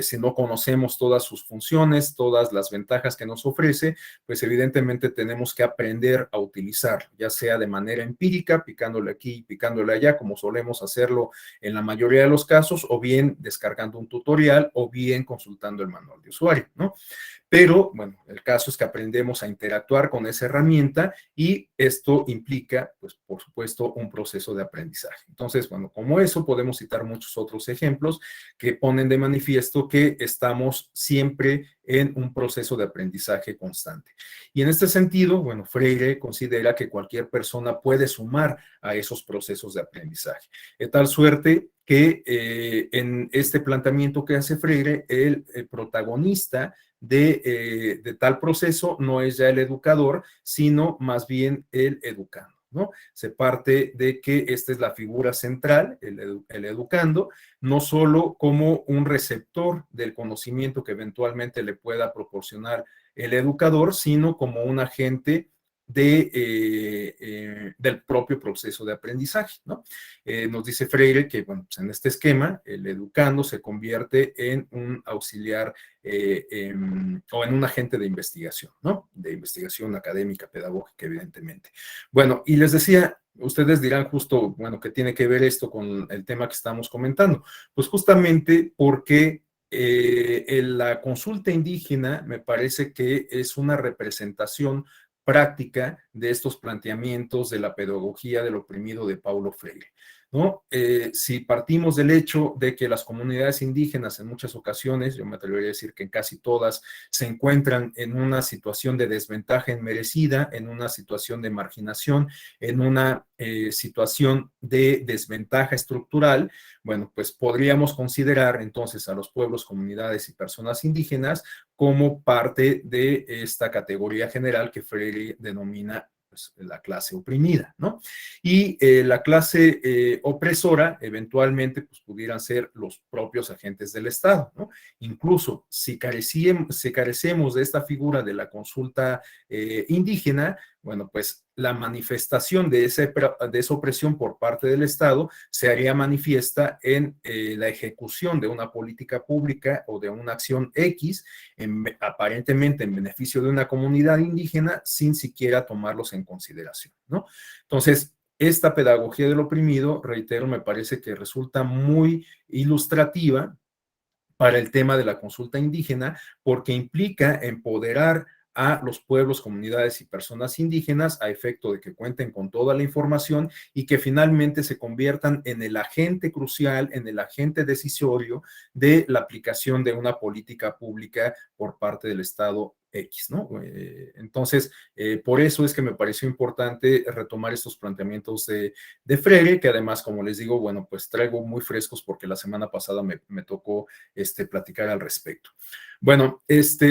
si no conocemos todas sus funciones, todas las ventajas que nos ofrece, pues evidentemente tenemos que aprender a utilizarlo, ya sea de manera empírica, picándole aquí, picándole allá, como solemos hacerlo en la mayoría de los casos, o bien descargando un tutorial, o bien consultando el manual de usuario, ¿no? Pero, bueno, el caso es que aprendemos a interactuar con esa herramienta y esto implica, pues, por supuesto, un proceso de aprendizaje. Entonces, bueno, como eso podemos citar muchos otros ejemplos que ponen de manifiesto que estamos siempre en un proceso de aprendizaje constante. Y en este sentido, bueno, Freire considera que cualquier persona puede sumar a esos procesos de aprendizaje. De tal suerte que en este planteamiento que hace Freire, el protagonista de tal proceso no es ya el educador, sino más bien el educando, ¿no? Se parte de que esta es la figura central, el educando, no solo como un receptor del conocimiento que eventualmente le pueda proporcionar el educador, sino como un agente del propio proceso de aprendizaje, ¿no? Nos dice Freire que, bueno, pues en este esquema, el educando se convierte en un auxiliar o en un agente de investigación, ¿no? De investigación académica, pedagógica, evidentemente. Bueno, y les decía, ustedes dirán justo, bueno, ¿qué tiene que ver esto con el tema que estamos comentando? Pues justamente porque en la consulta indígena me parece que es una representación práctica de estos planteamientos de la pedagogía del oprimido de Paulo Freire, ¿no? Si partimos del hecho de que las comunidades indígenas en muchas ocasiones, yo me atrevería a decir que en casi todas, se encuentran en una situación de desventaja inmerecida, en una situación de marginación, en una situación de desventaja estructural, bueno, pues podríamos considerar entonces a los pueblos, comunidades y personas indígenas como parte de esta categoría general que Freire denomina pues, la clase oprimida, ¿no? Y la clase opresora eventualmente pues, pudieran ser los propios agentes del Estado, ¿no? Incluso si carecemos de esta figura de la consulta indígena, bueno, pues la manifestación de esa opresión por parte del Estado se haría manifiesta en la ejecución de una política pública o de una acción X, aparentemente en beneficio de una comunidad indígena, sin siquiera tomarlos en consideración, ¿no? Entonces, esta pedagogía del oprimido, reitero, me parece que resulta muy ilustrativa para el tema de la consulta indígena, porque implica empoderar a los pueblos, comunidades y personas indígenas a efecto de que cuenten con toda la información y que finalmente se conviertan en el agente crucial, en el agente decisorio de la aplicación de una política pública por parte del Estado X, ¿no? Entonces, por eso es que me pareció importante retomar estos planteamientos de Freire, que además, como les digo, bueno, pues traigo muy frescos porque la semana pasada me tocó platicar al respecto. Bueno,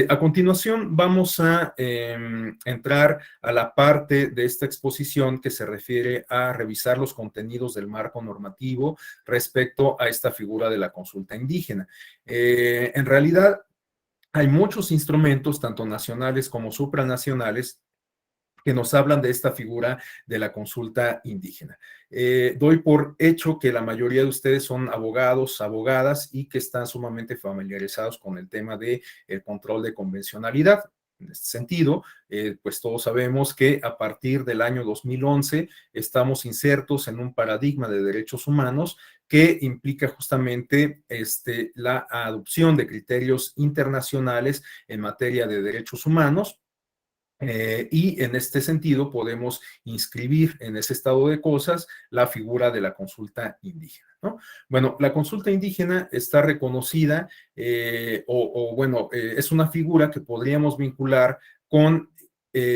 a continuación vamos a entrar a la parte de esta exposición que se refiere a revisar los contenidos del marco normativo respecto a esta figura de la consulta indígena. En realidad, hay muchos instrumentos, tanto nacionales como supranacionales, que nos hablan de esta figura de la consulta indígena. Doy por hecho que la mayoría de ustedes son abogados, abogadas y que están sumamente familiarizados con el tema del control de convencionalidad. En este sentido, pues todos sabemos que a partir del año 2011 estamos insertos en un paradigma de derechos humanos que implica justamente la adopción de criterios internacionales en materia de derechos humanos. Y en este sentido podemos inscribir en ese estado de cosas la figura de la consulta indígena, ¿no? Bueno, la consulta indígena está reconocida es una figura que podríamos vincular con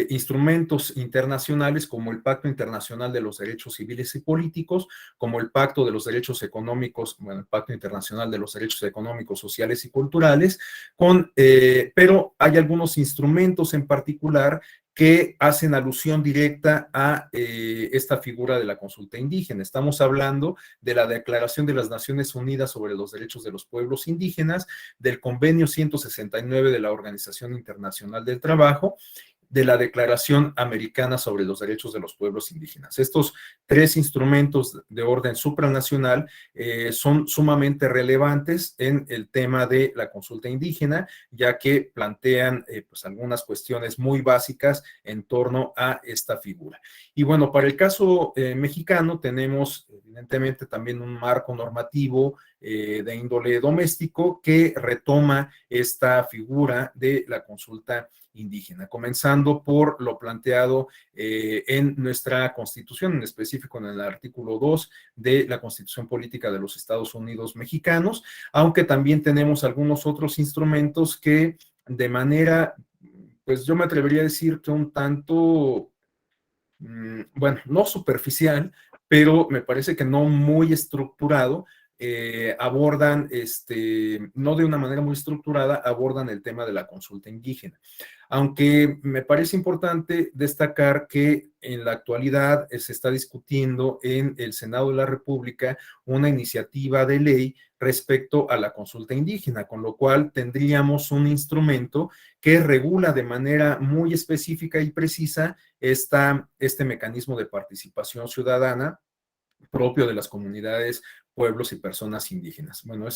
instrumentos internacionales como el Pacto Internacional de los Derechos Civiles y Políticos, como el Pacto de los Derechos Económicos, bueno, el Pacto Internacional de los Derechos Económicos, Sociales y Culturales, pero hay algunos instrumentos en particular que hacen alusión directa a esta figura de la consulta indígena. Estamos hablando de la Declaración de las Naciones Unidas sobre los Derechos de los Pueblos Indígenas, del Convenio 169 de la Organización Internacional del Trabajo, de la Declaración Americana sobre los Derechos de los Pueblos Indígenas. Estos tres instrumentos de orden supranacional son sumamente relevantes en el tema de la consulta indígena, ya que plantean pues algunas cuestiones muy básicas en torno a esta figura. Y bueno, para el caso mexicano tenemos evidentemente también un marco normativo de índole doméstico que retoma esta figura de la consulta indígena, comenzando por lo planteado en nuestra Constitución, en específico en el artículo 2 de la Constitución Política de los Estados Unidos Mexicanos, aunque también tenemos algunos otros instrumentos que de manera, pues yo me atrevería a decir que un tanto bueno, no superficial, pero me parece que no muy estructurado, abordan, no de una manera muy estructurada, abordan el tema de la consulta indígena. Aunque me parece importante destacar que en la actualidad se está discutiendo en el Senado de la República una iniciativa de ley respecto a la consulta indígena, con lo cual tendríamos un instrumento que regula de manera muy específica y precisa este mecanismo de participación ciudadana propio de las comunidades, pueblos y personas indígenas. Bueno,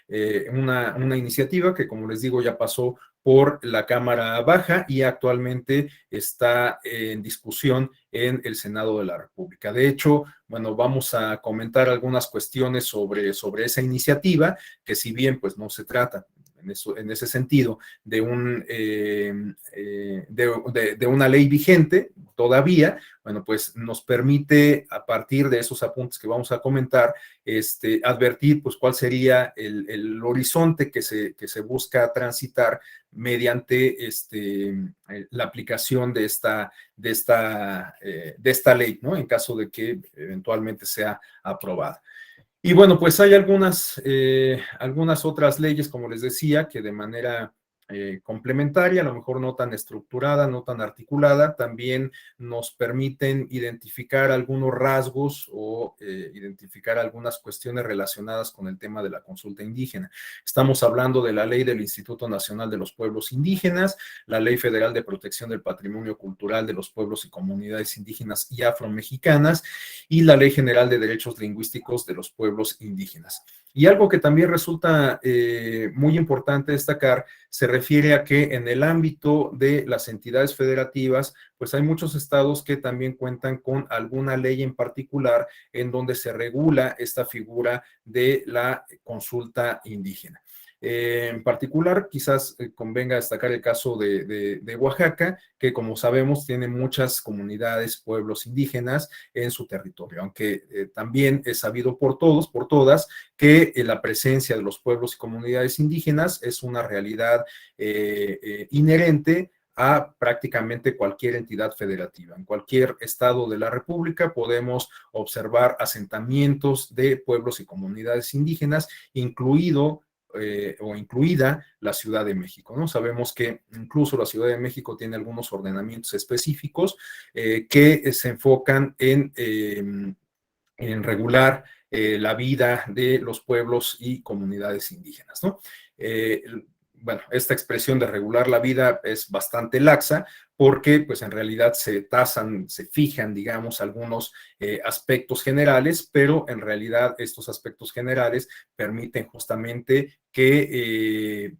una iniciativa que, como les digo, ya pasó por la Cámara Baja y actualmente está en discusión en el Senado de la República. De hecho, bueno, vamos a comentar algunas cuestiones sobre esa iniciativa, que si bien pues no se trata en ese sentido de una ley vigente todavía, bueno, pues nos permite a partir de esos apuntes que vamos a comentar, advertir pues cuál sería el horizonte que se busca transitar mediante la aplicación de esta ley, ¿no? En caso de que eventualmente sea aprobada. Y bueno, pues hay algunas otras leyes, como les decía, que de manera complementaria, a lo mejor no tan estructurada, no tan articulada, también nos permiten identificar algunos rasgos o identificar algunas cuestiones relacionadas con el tema de la consulta indígena. Estamos hablando de la ley del Instituto Nacional de los Pueblos Indígenas, la Ley Federal de Protección del Patrimonio Cultural de los Pueblos y Comunidades Indígenas y Afromexicanas y la Ley General de Derechos Lingüísticos de los Pueblos Indígenas. Y algo que también resulta muy importante destacar se refiere a que en el ámbito de las entidades federativas, pues hay muchos estados que también cuentan con alguna ley en particular en donde se regula esta figura de la consulta indígena. En particular, quizás convenga destacar el caso de Oaxaca, que como sabemos tiene muchas comunidades, pueblos indígenas en su territorio, aunque también es sabido por todos, por todas, que la presencia de los pueblos y comunidades indígenas es una realidad inherente a prácticamente cualquier entidad federativa. En cualquier estado de la República podemos observar asentamientos de pueblos y comunidades indígenas, incluida la Ciudad de México, ¿no? Sabemos que incluso la Ciudad de México tiene algunos ordenamientos específicos que se enfocan en regular la vida de los pueblos y comunidades indígenas, ¿no? Bueno, esta expresión de regular la vida es bastante laxa porque pues en realidad se tasan, se fijan, digamos, algunos aspectos generales, pero en realidad estos aspectos generales permiten justamente que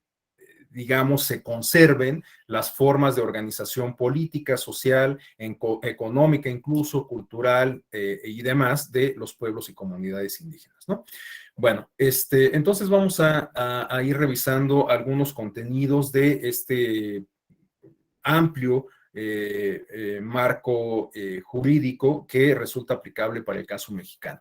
digamos, se conserven las formas de organización política, social, económica, incluso cultural y demás de los pueblos y comunidades indígenas, ¿no? Bueno, entonces vamos a ir revisando algunos contenidos de este amplio marco jurídico que resulta aplicable para el caso mexicano.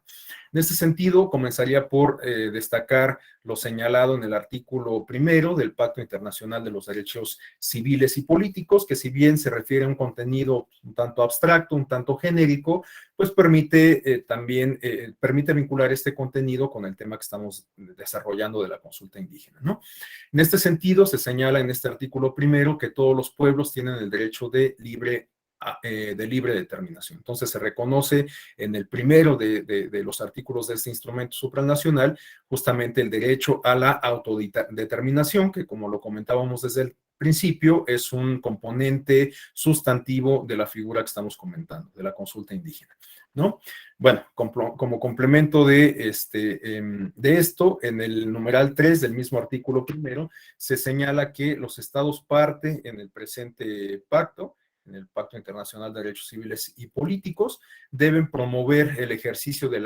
En este sentido, comenzaría por destacar lo señalado en el artículo primero del Pacto Internacional de los Derechos Civiles y Políticos, que si bien se refiere a un contenido un tanto abstracto, un tanto genérico, pues permite también permite vincular este contenido con el tema que estamos desarrollando de la consulta indígena, ¿no? En este sentido, se señala en este artículo primero que todos los pueblos tienen el derecho de libre determinación. Entonces, se reconoce en el primero de los artículos de este instrumento supranacional justamente el derecho a la autodeterminación, que como lo comentábamos desde el principio, es un componente sustantivo de la figura que estamos comentando, de la consulta indígena, ¿no? Bueno, como complemento de esto, en el numeral 3 del mismo artículo primero, se señala que los estados parte en el presente pacto, en el Pacto Internacional de Derechos Civiles y Políticos, deben promover el ejercicio del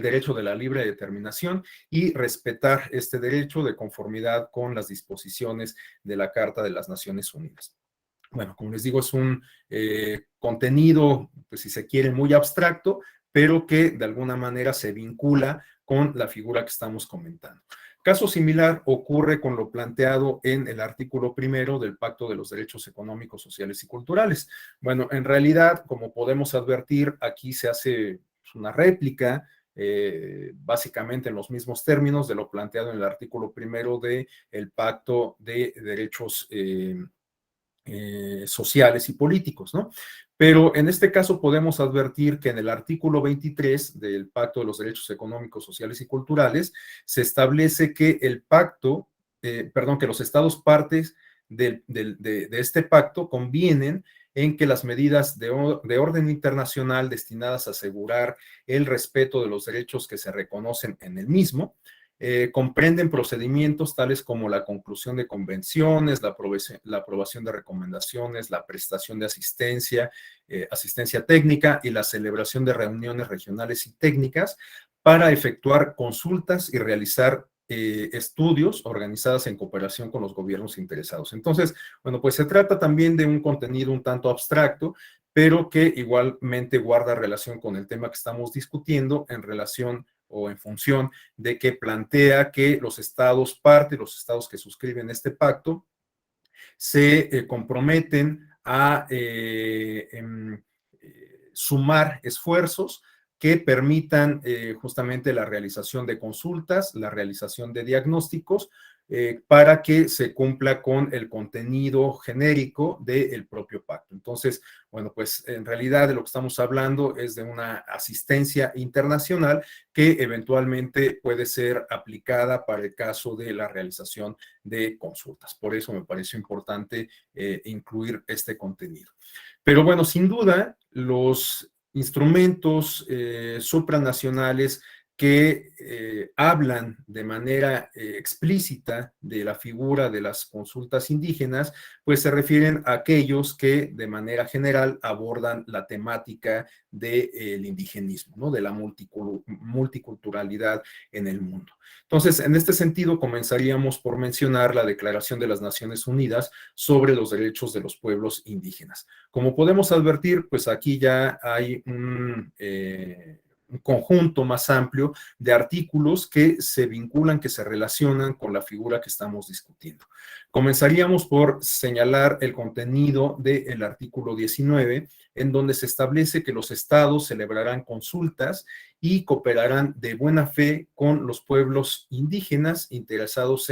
derecho de la libre determinación y respetar este derecho de conformidad con las disposiciones de la Carta de las Naciones Unidas. Bueno, como les digo, es un contenido, pues si se quiere, muy abstracto, pero que de alguna manera se vincula con la figura que estamos comentando. Caso similar ocurre con lo planteado en el artículo primero del Pacto de los Derechos Económicos, Sociales y Culturales. Bueno, en realidad, como podemos advertir, aquí se hace una réplica, básicamente en los mismos términos de lo planteado en el artículo primero del Pacto de Derechos sociales y políticos, ¿no? Pero en este caso podemos advertir que en el artículo 23 del Pacto de los Derechos Económicos, Sociales y Culturales se establece que el pacto, que los estados partes de este pacto convienen en que las medidas de orden internacional destinadas a asegurar el respeto de los derechos que se reconocen en el mismo, comprenden procedimientos tales como la conclusión de convenciones, la aprobación de recomendaciones, la prestación de asistencia técnica y la celebración de reuniones regionales y técnicas para efectuar consultas y realizar estudios organizadas en cooperación con los gobiernos interesados. Entonces, bueno, pues se trata también de un contenido un tanto abstracto, pero que igualmente guarda relación con el tema que estamos discutiendo en relación o en función de que plantea que los estados los estados que suscriben este pacto, se comprometen a sumar esfuerzos que permitan justamente la realización de consultas, la realización de diagnósticos, para que se cumpla con el contenido genérico del propio pacto. Entonces, bueno, pues en realidad de lo que estamos hablando es de una asistencia internacional que eventualmente puede ser aplicada para el caso de la realización de consultas. Por eso me pareció importante incluir este contenido. Pero bueno, sin duda, los instrumentos supranacionales que hablan de manera explícita de la figura de las consultas indígenas, pues se refieren a aquellos que de manera general abordan la temática del indigenismo, ¿no? De la multiculturalidad en el mundo. Entonces, en este sentido, comenzaríamos por mencionar la Declaración de las Naciones Unidas sobre los Derechos de los Pueblos Indígenas. Como podemos advertir, pues aquí ya hay un conjunto más amplio de artículos que se vinculan, que se relacionan con la figura que estamos discutiendo. Comenzaríamos por señalar el contenido del artículo 19, en donde se establece que los estados celebrarán consultas y cooperarán de buena fe con los pueblos indígenas interesadas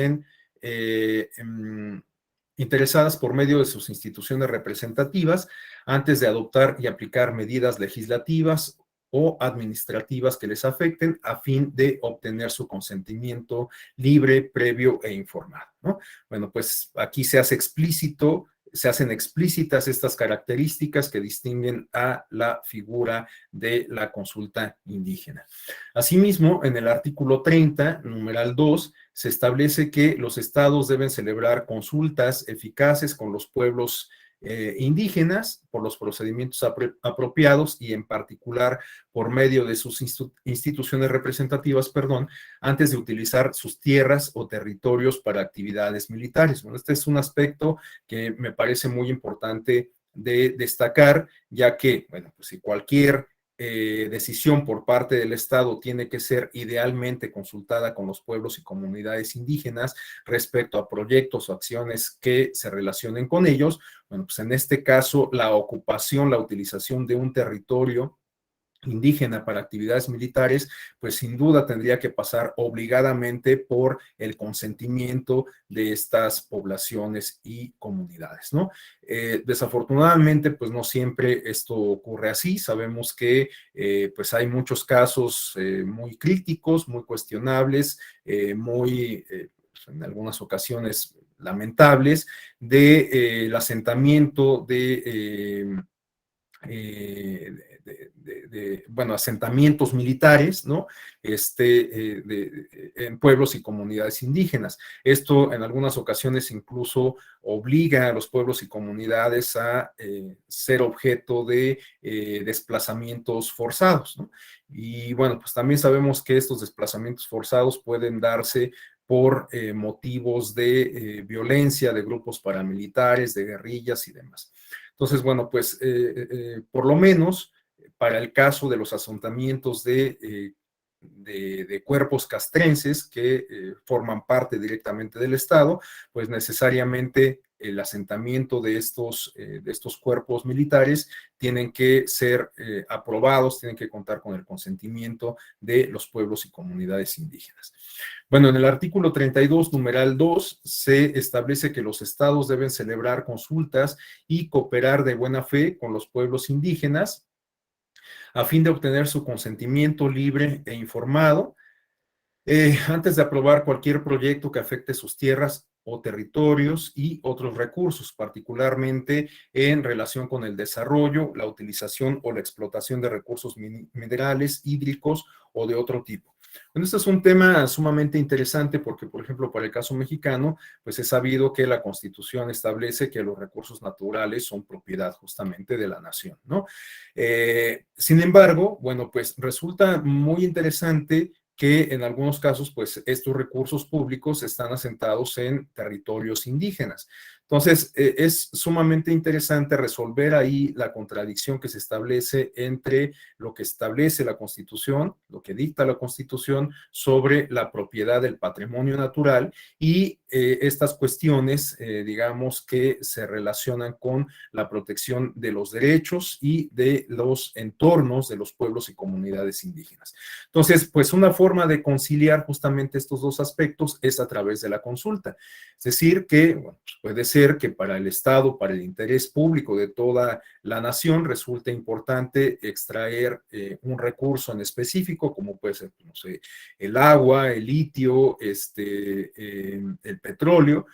por medio de sus instituciones representativas antes de adoptar y aplicar medidas legislativas o administrativas que les afecten a fin de obtener su consentimiento libre, previo e informado, ¿no? Bueno, pues aquí se hace explícito se hacen explícitas estas características que distinguen a la figura de la consulta indígena. Asimismo, en el artículo 30, numeral 2, se establece que los estados deben celebrar consultas eficaces con los pueblos indígenas por los procedimientos apropiados y en particular por medio de sus instituciones representativas, perdón, antes de utilizar sus tierras o territorios para actividades militares. Bueno, este es un aspecto que me parece muy importante de destacar, ya que, bueno, pues si cualquier decisión por parte del Estado tiene que ser idealmente consultada con los pueblos y comunidades indígenas respecto a proyectos o acciones que se relacionen con ellos. Bueno, pues en este caso, la ocupación, la utilización de un territorio indígena para actividades militares, pues sin duda tendría que pasar obligadamente por el consentimiento de estas poblaciones y comunidades, ¿no? Desafortunadamente, pues no siempre esto ocurre así. Sabemos que pues hay muchos casos muy críticos, muy cuestionables, en algunas ocasiones lamentables, del asentamiento bueno, asentamientos militares, ¿no? En pueblos y comunidades indígenas. Esto en algunas ocasiones incluso obliga a los pueblos y comunidades a ser objeto de desplazamientos forzados, ¿no? Y bueno, pues también sabemos que estos desplazamientos forzados pueden darse por motivos de violencia de grupos paramilitares, de guerrillas y demás. Entonces, bueno, pues por lo menos para el caso de los asentamientos de cuerpos castrenses que forman parte directamente del Estado, pues necesariamente el asentamiento de estos cuerpos militares tienen que ser aprobados, tienen que contar con el consentimiento de los pueblos y comunidades indígenas. Bueno, en el artículo 32, numeral 2, se establece que los estados deben celebrar consultas y cooperar de buena fe con los pueblos indígenas a fin de obtener su consentimiento libre e informado antes de aprobar cualquier proyecto que afecte sus tierras o territorios y otros recursos, particularmente en relación con el desarrollo, la utilización o la explotación de recursos minerales, hídricos o de otro tipo. Bueno, este es un tema sumamente interesante porque, por ejemplo, para el caso mexicano, pues es sabido que la Constitución establece que los recursos naturales son propiedad justamente de la nación, ¿no? Sin embargo, bueno, pues resulta muy interesante que en algunos casos, pues estos recursos públicos están asentados en territorios indígenas. Entonces, es sumamente interesante resolver ahí la contradicción que se establece entre lo que establece la Constitución, lo que dicta la Constitución sobre la propiedad del patrimonio natural y estas cuestiones, digamos, que se relacionan con la protección de los derechos y de los entornos de los pueblos y comunidades indígenas. Entonces, pues una forma de conciliar justamente estos dos aspectos es a través de la consulta. Es decir, que bueno, pues puede ser que para el Estado, para el interés público de toda la nación, resulte importante extraer un recurso en específico, como puede ser, no sé, el agua, el litio, el petróleo,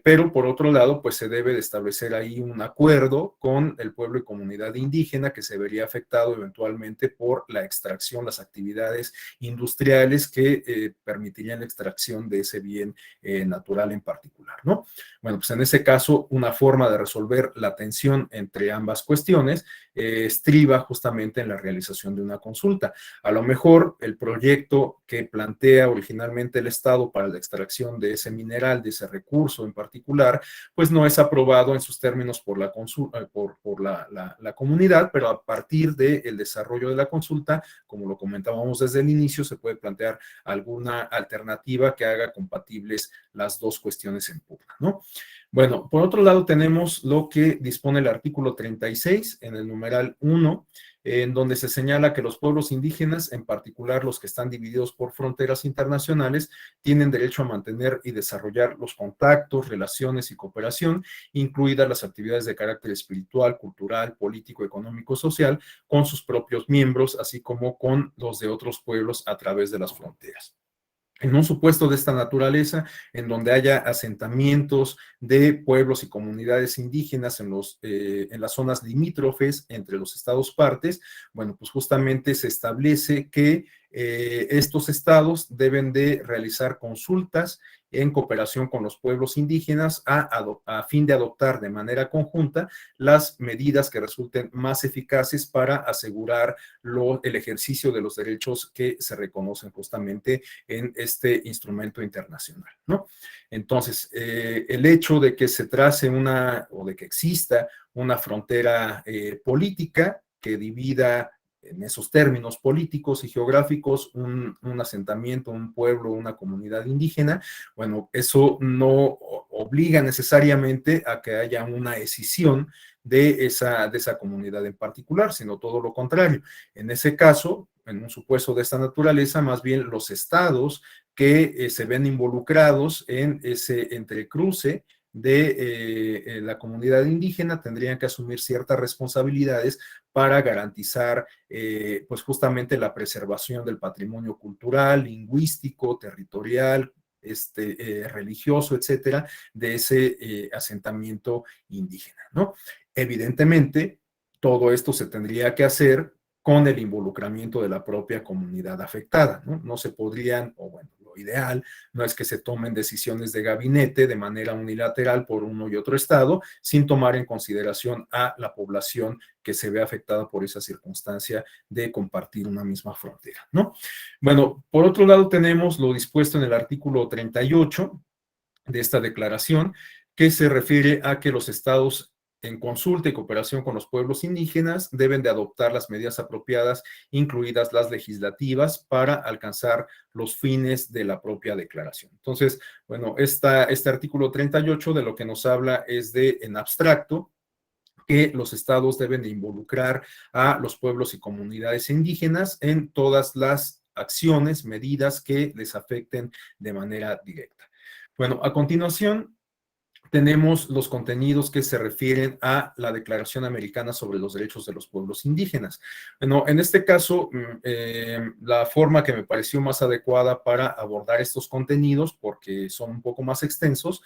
pero por otro lado, pues se debe de establecer ahí un acuerdo con el pueblo y comunidad indígena que se vería afectado eventualmente por la extracción, las actividades industriales que permitirían la extracción de ese bien natural en particular, ¿no? Bueno, pues en ese caso, una forma de resolver la tensión entre ambas cuestiones estriba justamente en la realización de una consulta. A lo mejor el proyecto que plantea originalmente el Estado para la extracción de ese mineral, de ese recurso en particular, pues no es aprobado en sus términos por la consulta, por la comunidad, pero a partir del desarrollo de la consulta, como lo comentábamos desde el inicio, se puede plantear alguna alternativa que haga compatibles las dos cuestiones en pugna, ¿no? Bueno, por otro lado tenemos lo que dispone el artículo 36 en el numeral 1, en donde se señala que los pueblos indígenas, en particular los que están divididos por fronteras internacionales, tienen derecho a mantener y desarrollar los contactos, relaciones y cooperación, incluidas las actividades de carácter espiritual, cultural, político, económico, social, con sus propios miembros, así como con los de otros pueblos a través de las fronteras. En un supuesto de esta naturaleza, en donde haya asentamientos de pueblos y comunidades indígenas en las zonas limítrofes entre los estados partes, bueno, pues justamente se establece que estos estados deben de realizar consultas en cooperación con los pueblos indígenas a fin de adoptar de manera conjunta las medidas que resulten más eficaces para asegurar el ejercicio de los derechos que se reconocen justamente en este instrumento internacional, ¿no? Entonces, el hecho de que se trace o de que exista una frontera política que divida en esos términos políticos y geográficos un asentamiento, un pueblo, una comunidad indígena, bueno, eso no obliga necesariamente a que haya una escisión de esa comunidad en particular, sino todo lo contrario. En ese caso, en un supuesto de esta naturaleza, más bien los estados que se ven involucrados en ese entrecruce de la comunidad indígena tendrían que asumir ciertas responsabilidades para garantizar pues justamente la preservación del patrimonio cultural, lingüístico, territorial, religioso, etcétera, de ese asentamiento indígena, ¿no? Evidentemente, todo esto se tendría que hacer con el involucramiento de la propia comunidad afectada, ¿no? No se podrían, o bueno, lo ideal no es que se tomen decisiones de gabinete de manera unilateral por uno y otro estado, sin tomar en consideración a la población que se ve afectada por esa circunstancia de compartir una misma frontera, ¿no? Bueno, por otro lado tenemos lo dispuesto en el artículo 38 de esta declaración, que se refiere a que los estados en consulta y cooperación con los pueblos indígenas deben de adoptar las medidas apropiadas, incluidas las legislativas, para alcanzar los fines de la propia declaración. Entonces, bueno, este artículo 38 de lo que nos habla es de, en abstracto, que los estados deben de involucrar a los pueblos y comunidades indígenas en todas las acciones, medidas que les afecten de manera directa. Bueno, a continuación tenemos los contenidos que se refieren a la Declaración Americana sobre los Derechos de los Pueblos Indígenas. Bueno, en este caso, la forma que me pareció más adecuada para abordar estos contenidos, porque son un poco más extensos,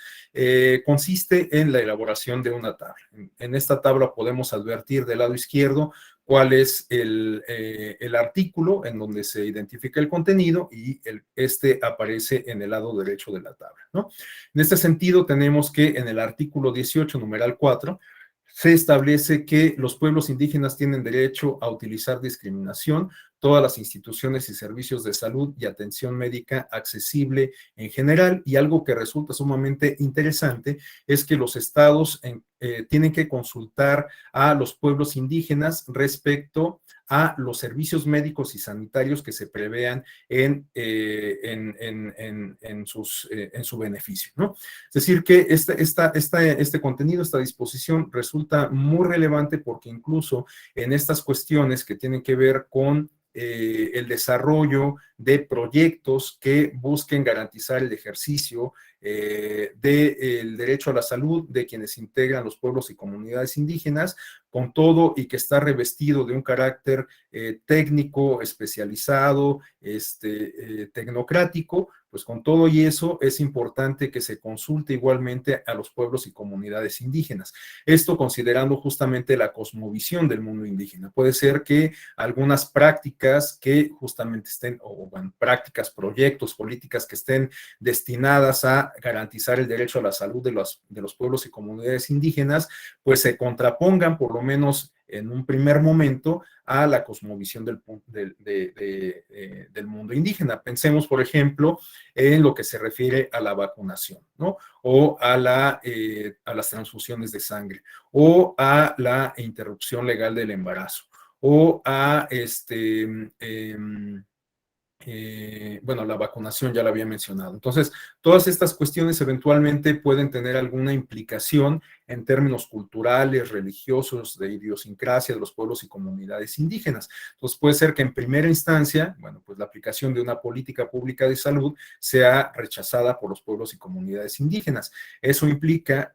consiste en la elaboración de una tabla. En esta tabla podemos advertir del lado izquierdo cuál es el artículo en donde se identifica el contenido y este aparece en el lado derecho de la tabla, ¿no? En este sentido, tenemos que en el artículo 18, numeral 4, se establece que los pueblos indígenas tienen derecho a utilizar discriminación, todas las instituciones y servicios de salud y atención médica accesible en general, y algo que resulta sumamente interesante es que los estados tienen que consultar a los pueblos indígenas respecto a los servicios médicos y sanitarios que se prevean en su beneficio, ¿no? Es decir, que este contenido, esta disposición resulta muy relevante porque incluso en estas cuestiones que tienen que ver con el desarrollo de proyectos que busquen garantizar el ejercicio del derecho a la salud de quienes integran los pueblos y comunidades indígenas, con todo y que está revestido de un carácter técnico, especializado, tecnocrático, pues con todo y eso es importante que se consulte igualmente a los pueblos y comunidades indígenas. Esto considerando justamente la cosmovisión del mundo indígena. Puede ser que algunas prácticas que justamente estén, o bueno, prácticas, proyectos, políticas que estén destinadas a garantizar el derecho a la salud de los pueblos y comunidades indígenas, pues se contrapongan por lo menos en un primer momento a la cosmovisión del mundo indígena. Pensemos, por ejemplo, en lo que se refiere a la vacunación, ¿no? O a las transfusiones de sangre, o a la interrupción legal del embarazo, o a bueno, la vacunación ya la había mencionado. Entonces, todas estas cuestiones eventualmente pueden tener alguna implicación en términos culturales, religiosos, de idiosincrasia de los pueblos y comunidades indígenas. Entonces, puede ser que en primera instancia, bueno, pues la aplicación de una política pública de salud sea rechazada por los pueblos y comunidades indígenas. Eso implica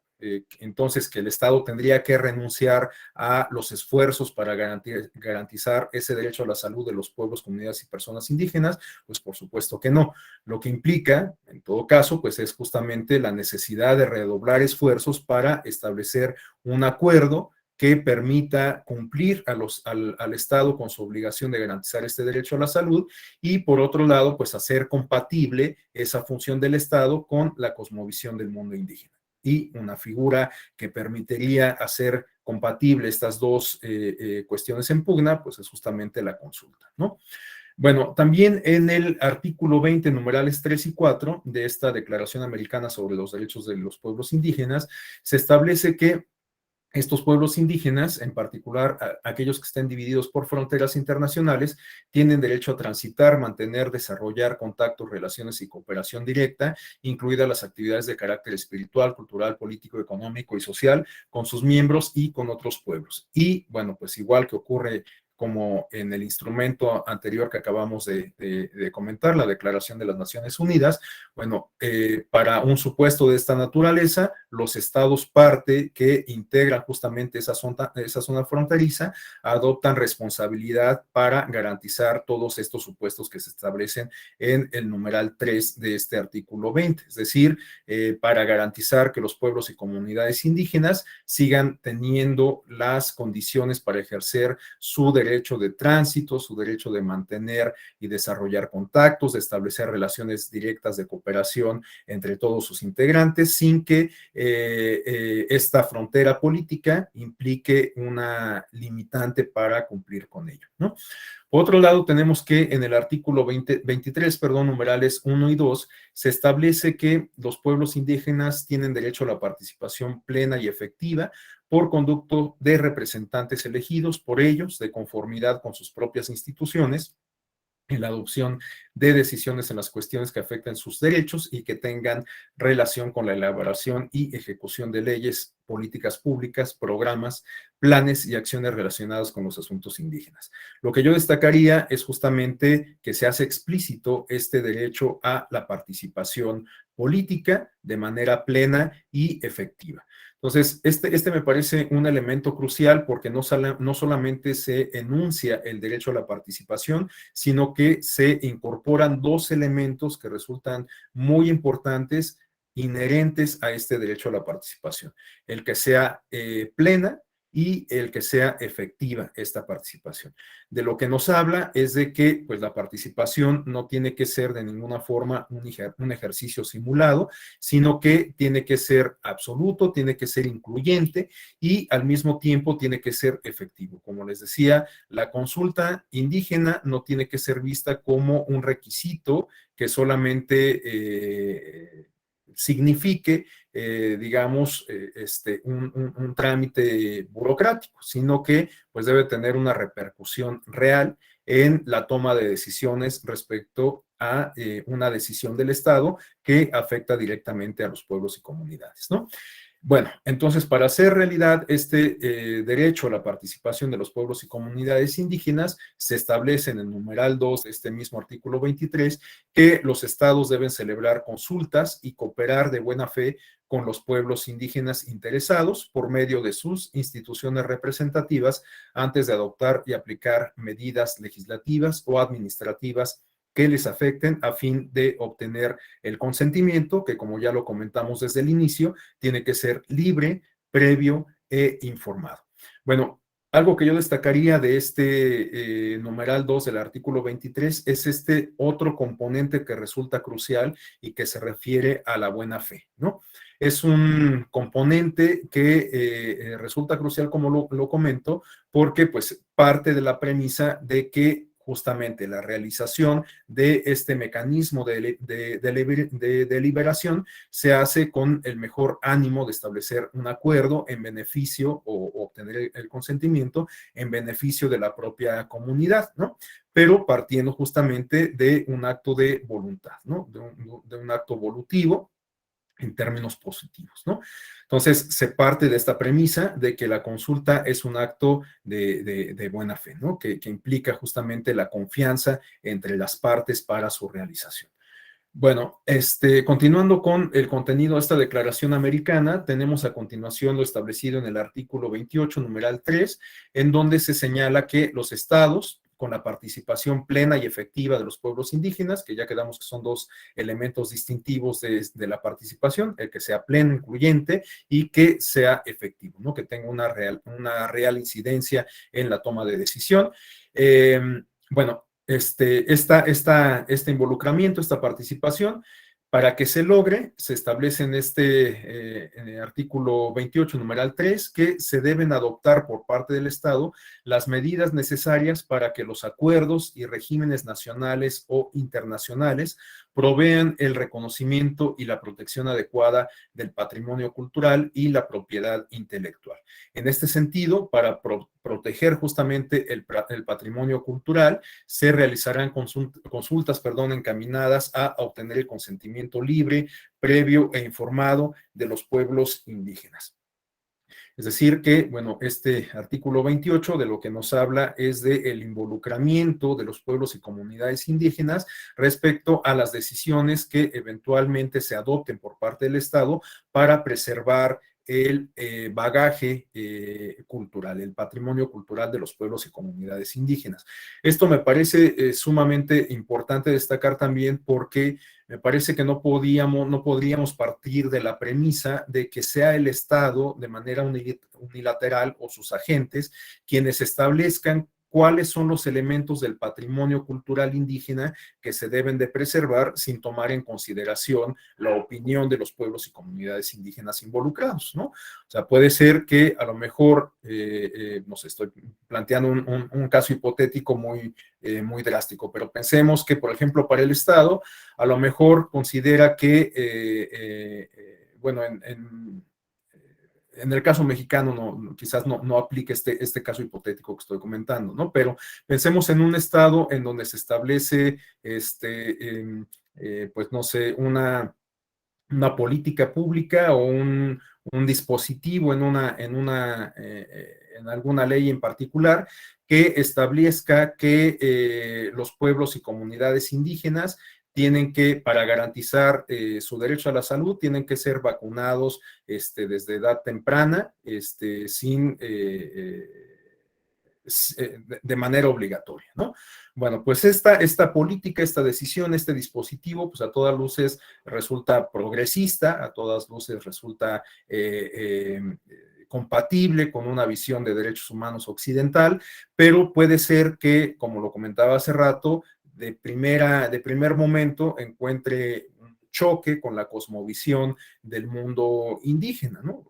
entonces que el Estado tendría que renunciar a los esfuerzos para garantizar ese derecho a la salud de los pueblos, comunidades y personas indígenas, pues por supuesto que no. Lo que implica, en todo caso, pues es justamente la necesidad de redoblar esfuerzos para establecer un acuerdo que permita cumplir al Estado con su obligación de garantizar este derecho a la salud y, por otro lado, pues hacer compatible esa función del Estado con la cosmovisión del mundo indígena. Y una figura que permitiría hacer compatible estas dos cuestiones en pugna, pues es justamente la consulta, ¿no? Bueno, también en el artículo 20, numerales 3 y 4 de esta Declaración Americana sobre los Derechos de los Pueblos Indígenas, se establece que estos pueblos indígenas, en particular aquellos que estén divididos por fronteras internacionales, tienen derecho a transitar, mantener, desarrollar contactos, relaciones y cooperación directa, incluidas las actividades de carácter espiritual, cultural, político, económico y social, con sus miembros y con otros pueblos. Y bueno, pues igual que ocurre como en el instrumento anterior que acabamos de comentar, la Declaración de las Naciones Unidas, bueno, para un supuesto de esta naturaleza, los estados parte que integran justamente esa zona fronteriza adoptan responsabilidad para garantizar todos estos supuestos que se establecen en el numeral 3 de este artículo 20, es decir, para garantizar que los pueblos y comunidades indígenas sigan teniendo las condiciones para ejercer su derecho de tránsito, su derecho de mantener y desarrollar contactos, de establecer relaciones directas de cooperación entre todos sus integrantes, sin que esta frontera política implique una limitante para cumplir con ello, ¿no? Por otro lado, tenemos que en el artículo 23, numerales 1 y 2, se establece que los pueblos indígenas tienen derecho a la participación plena y efectiva por conducto de representantes elegidos por ellos, de conformidad con sus propias instituciones, en la adopción de decisiones en las cuestiones que afecten sus derechos y que tengan relación con la elaboración y ejecución de leyes, políticas públicas, programas, planes y acciones relacionadas con los asuntos indígenas. Lo que yo destacaría es justamente que se hace explícito este derecho a la participación política de manera plena y efectiva. Entonces, este me parece un elemento crucial porque no solamente se enuncia el derecho a la participación, sino que se incorporan dos elementos que resultan muy importantes, inherentes a este derecho a la participación. El que sea plena y el que sea efectiva esta participación. De lo que nos habla es de que pues, la participación no tiene que ser de ninguna forma un ejercicio simulado, sino que tiene que ser absoluto, tiene que ser incluyente y al mismo tiempo tiene que ser efectivo. Como les decía, la consulta indígena no tiene que ser vista como un requisito que solamente signifique, digamos, un trámite burocrático, sino que pues debe tener una repercusión real en la toma de decisiones respecto a una decisión del Estado que afecta directamente a los pueblos y comunidades, ¿no? Bueno, entonces para hacer realidad este derecho a la participación de los pueblos y comunidades indígenas, se establece en el numeral 2 de este mismo artículo 23 que los estados deben celebrar consultas y cooperar de buena fe con los pueblos indígenas interesados por medio de sus instituciones representativas antes de adoptar y aplicar medidas legislativas o administrativas que les afecten a fin de obtener el consentimiento, que como ya lo comentamos desde el inicio, tiene que ser libre, previo e informado. Bueno, algo que yo destacaría de este numeral 2 del artículo 23 es este otro componente que resulta crucial y que se refiere a la buena fe, ¿no? Es un componente que resulta crucial, como lo comento, porque pues parte de la premisa de que justamente la realización de este mecanismo de deliberación se hace con el mejor ánimo de establecer un acuerdo en beneficio o obtener el consentimiento en beneficio de la propia comunidad, ¿no? Pero partiendo justamente de un acto de voluntad, ¿no? De un acto volutivo en términos positivos, ¿no? Entonces, se parte de esta premisa de que la consulta es un acto de buena fe, ¿no? Que implica justamente la confianza entre las partes para su realización. Bueno, continuando con el contenido de esta declaración americana, tenemos a continuación lo establecido en el artículo 28, numeral 3, en donde se señala que los estados, con la participación plena y efectiva de los pueblos indígenas, que ya quedamos que son dos elementos distintivos de la participación, el que sea pleno, incluyente y que sea efectivo, ¿no? Que tenga una real incidencia en la toma de decisión. Eh, bueno, este involucramiento, esta participación, para que se logre, se establece en el artículo 28, numeral 3, que se deben adoptar por parte del Estado las medidas necesarias para que los acuerdos y regímenes nacionales o internacionales provean el reconocimiento y la protección adecuada del patrimonio cultural y la propiedad intelectual. En este sentido, para proteger justamente el patrimonio cultural, se realizarán consultas, encaminadas a obtener el consentimiento libre, previo e informado de los pueblos indígenas. Es decir, que, bueno, este artículo 28 de lo que nos habla es del involucramiento de los pueblos y comunidades indígenas respecto a las decisiones que eventualmente se adopten por parte del Estado para preservar el bagaje cultural, el patrimonio cultural de los pueblos y comunidades indígenas. Esto me parece sumamente importante destacar también porque me parece que no podríamos partir de la premisa de que sea el Estado de manera unilateral o sus agentes quienes establezcan cuáles son los elementos del patrimonio cultural indígena que se deben de preservar sin tomar en consideración la opinión de los pueblos y comunidades indígenas involucrados, ¿no? O sea, puede ser que a lo mejor, no sé, estoy planteando un caso hipotético muy drástico, pero pensemos que, por ejemplo, para el Estado, a lo mejor considera que, bueno, en el caso mexicano quizás no aplique este caso hipotético que estoy comentando, ¿no? Pero pensemos en un estado en donde se establece, pues no sé, una política pública o un dispositivo en alguna ley en particular que establezca que los pueblos y comunidades indígenas tienen que, para garantizar su derecho a la salud, tienen que ser vacunados desde edad temprana, sin de manera obligatoria, ¿no? Bueno, pues esta política, esta decisión, este dispositivo, pues a todas luces resulta progresista, a todas luces resulta compatible con una visión de derechos humanos occidental, pero puede ser que, como lo comentaba hace rato, de primer momento encuentre un choque con la cosmovisión del mundo indígena, ¿no?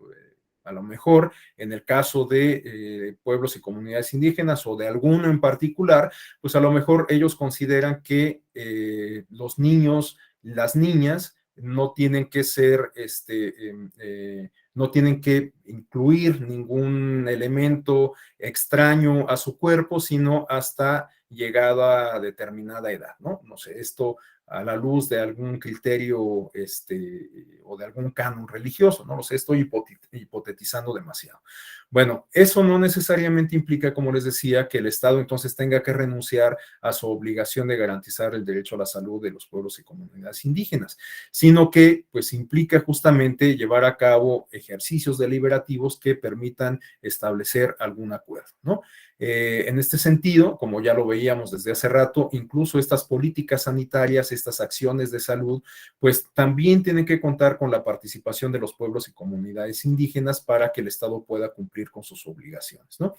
A lo mejor en el caso de pueblos y comunidades indígenas o de alguno en particular, pues a lo mejor ellos consideran que los niños, las niñas, no tienen que ser, no tienen que incluir ningún elemento extraño a su cuerpo, sino hasta llegada a determinada edad, ¿no? No sé, esto a la luz de algún criterio o de algún canon religioso, no lo sé, estoy hipotetizando demasiado. Bueno, eso no necesariamente implica, como les decía, que el Estado entonces tenga que renunciar a su obligación de garantizar el derecho a la salud de los pueblos y comunidades indígenas, sino que pues implica justamente llevar a cabo ejercicios deliberativos que permitan establecer algún acuerdo, ¿no? En este sentido, como ya lo veíamos desde hace rato, incluso estas políticas sanitarias, estas acciones de salud, pues también tienen que contar con la participación de los pueblos y comunidades indígenas para que el Estado pueda cumplir con sus obligaciones, ¿no?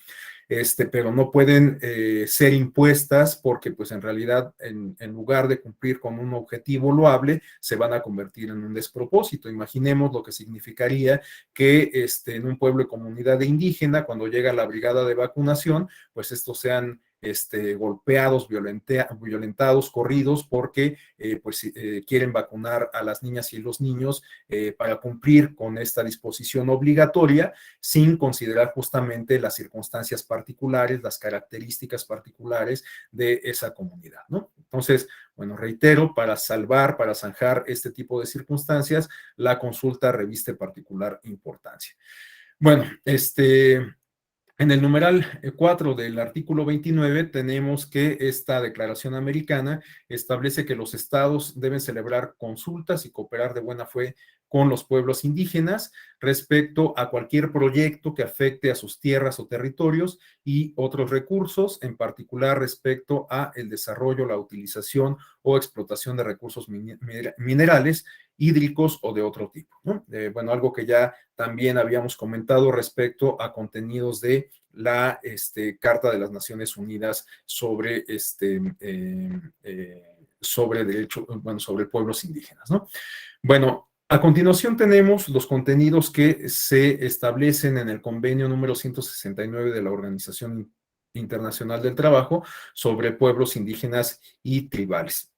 Pero no pueden ser impuestas porque pues en realidad en lugar de cumplir con un objetivo loable, se van a convertir en un despropósito. Imaginemos lo que significaría que en un pueblo y comunidad indígena, cuando llega la brigada de vacunación, pues estos sean golpeados, violentados, corridos, porque quieren vacunar a las niñas y los niños para cumplir con esta disposición obligatoria, sin considerar justamente las circunstancias particulares, las características particulares de esa comunidad, ¿no? Entonces, bueno, reitero, para zanjar este tipo de circunstancias, la consulta reviste particular importancia. Bueno, En el numeral 4 del artículo 29 tenemos que esta declaración americana establece que los estados deben celebrar consultas y cooperar de buena fe con los pueblos indígenas respecto a cualquier proyecto que afecte a sus tierras o territorios y otros recursos, en particular respecto a el desarrollo, la utilización o explotación de recursos minerales, hídricos o de otro tipo, ¿no? Bueno, algo que ya también habíamos comentado respecto a contenidos de la Carta de las Naciones Unidas sobre sobre derecho, bueno, sobre pueblos indígenas, ¿no? Bueno, a continuación tenemos los contenidos que se establecen en el convenio número 169 de la Organización Internacional del Trabajo sobre pueblos indígenas y tribales.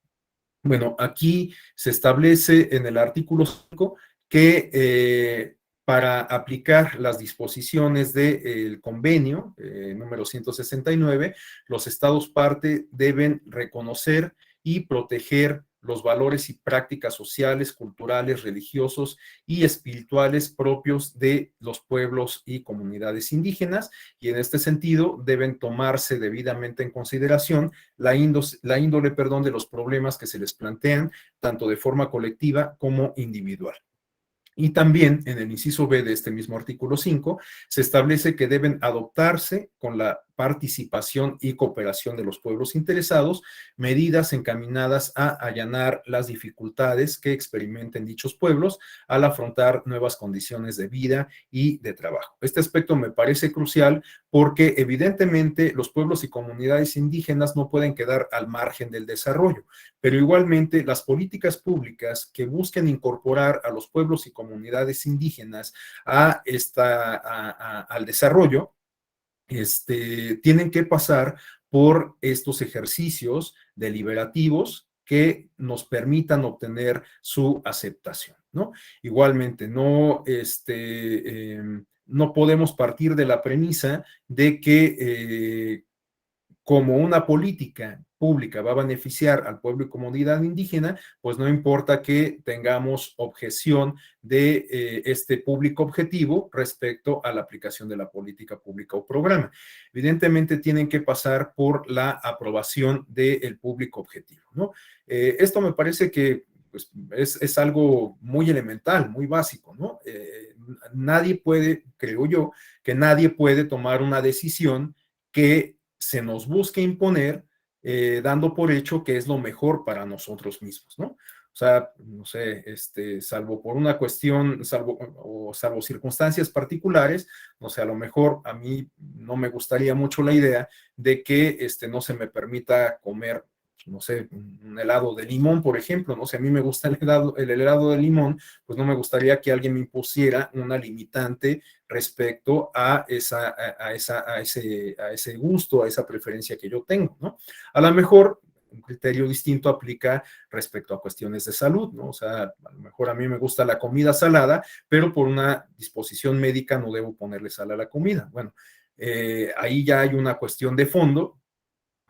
Bueno, aquí se establece en el artículo 5 que para aplicar las disposiciones del convenio número 169, los estados parte deben reconocer y proteger los valores y prácticas sociales, culturales, religiosos y espirituales propios de los pueblos y comunidades indígenas, y en este sentido deben tomarse debidamente en consideración la índole, perdón, de los problemas que se les plantean, tanto de forma colectiva como individual. Y también en el inciso B de este mismo artículo 5 se establece que deben adoptarse con la participación y cooperación de los pueblos interesados medidas encaminadas a allanar las dificultades que experimenten dichos pueblos al afrontar nuevas condiciones de vida y de trabajo. Este aspecto me parece crucial porque evidentemente los pueblos y comunidades indígenas no pueden quedar al margen del desarrollo, pero igualmente las políticas públicas que busquen incorporar a los pueblos y comunidades indígenas al desarrollo, tienen que pasar por estos ejercicios deliberativos que nos permitan obtener su aceptación, ¿no? Igualmente, no podemos partir de la premisa de que como una política pública va a beneficiar al pueblo y comunidad indígena, pues no importa que tengamos objeción de este público objetivo respecto a la aplicación de la política pública o programa. Evidentemente tienen que pasar por la aprobación del público objetivo, ¿no? Esto me parece que pues, es algo muy elemental, muy básico, ¿no? Nadie puede, creo yo, que nadie puede tomar una decisión que se nos busque imponer dando por hecho que es lo mejor para nosotros mismos, ¿no? O sea, no sé, salvo por una cuestión, salvo circunstancias particulares, no sé, a lo mejor a mí no me gustaría mucho la idea de que no se me permita comer, no sé, un helado de limón, por ejemplo, ¿no? Si a mí me gusta el helado de limón, pues no me gustaría que alguien me impusiera una limitante respecto a ese gusto, a esa preferencia que yo tengo, ¿no? A lo mejor un criterio distinto aplica respecto a cuestiones de salud, ¿no? O sea, a lo mejor a mí me gusta la comida salada, pero por una disposición médica no debo ponerle sal a la comida. Bueno, ahí ya hay una cuestión de fondo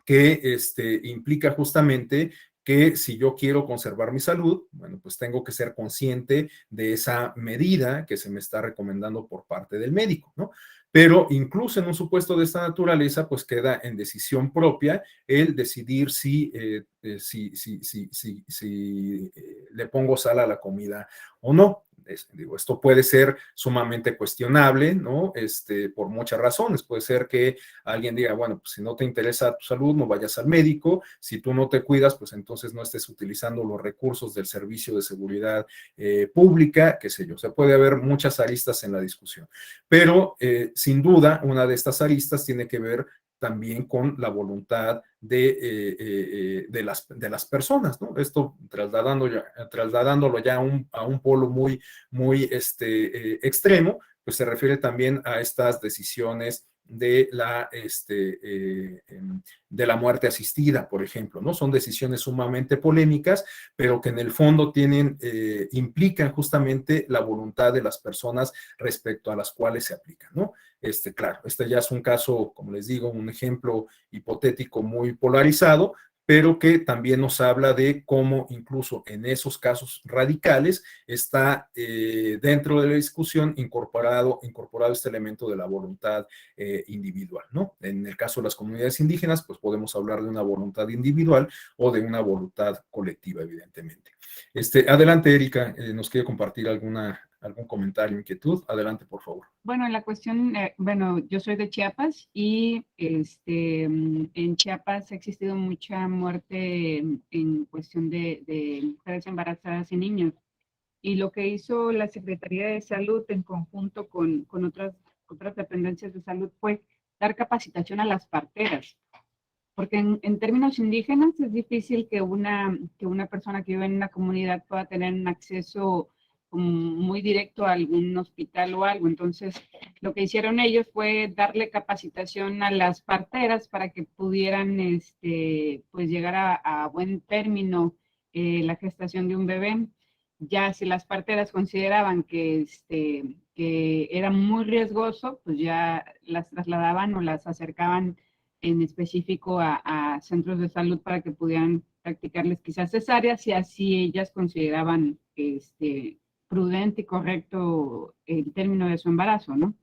que implica justamente que si yo quiero conservar mi salud, bueno, pues tengo que ser consciente de esa medida que se me está recomendando por parte del médico, ¿no? Pero incluso en un supuesto de esta naturaleza, pues queda en decisión propia el decidir si le pongo sal a la comida o no. Digo, esto puede ser sumamente cuestionable, ¿no? Por muchas razones. Puede ser que alguien diga, bueno, pues si no te interesa tu salud, no vayas al médico. Si tú no te cuidas, pues entonces no estés utilizando los recursos del Servicio de Seguridad Pública, qué sé yo. O sea, puede haber muchas aristas en la discusión. Pero sin duda, una de estas aristas tiene que ver también con la voluntad de las personas, ¿no? Esto trasladándolo ya a un polo muy extremo, pues se refiere también a estas decisiones de la muerte asistida, por ejemplo, ¿no? Son decisiones sumamente polémicas, pero que en el fondo implican justamente la voluntad de las personas respecto a las cuales se aplican, ¿no? Claro, este ya es un caso, como les digo, un ejemplo hipotético muy polarizado, pero que también nos habla de cómo incluso en esos casos radicales está dentro de la discusión incorporado este elemento de la voluntad individual, ¿no? En el caso de las comunidades indígenas, pues podemos hablar de una voluntad individual o de una voluntad colectiva, evidentemente. Adelante, Erika, ¿nos quiere compartir algún comentario, inquietud? Adelante, por favor.
Bueno, la cuestión, bueno, yo soy de Chiapas y en Chiapas ha existido mucha muerte en cuestión de mujeres embarazadas y niños. Y lo que hizo la Secretaría de Salud en conjunto con otras dependencias de salud fue dar capacitación a las parteras. Porque en términos indígenas es difícil que una persona que vive en una comunidad pueda tener un acceso muy directo a algún hospital o algo. Entonces, lo que hicieron ellos fue darle capacitación a las parteras para que pudieran pues llegar a buen término la gestación de un bebé. Ya si las parteras consideraban que era muy riesgoso, pues ya las trasladaban o las acercaban en específico a centros de salud para que pudieran practicarles quizás cesáreas si así ellas consideraban prudente y correcto el término de su embarazo, ¿no?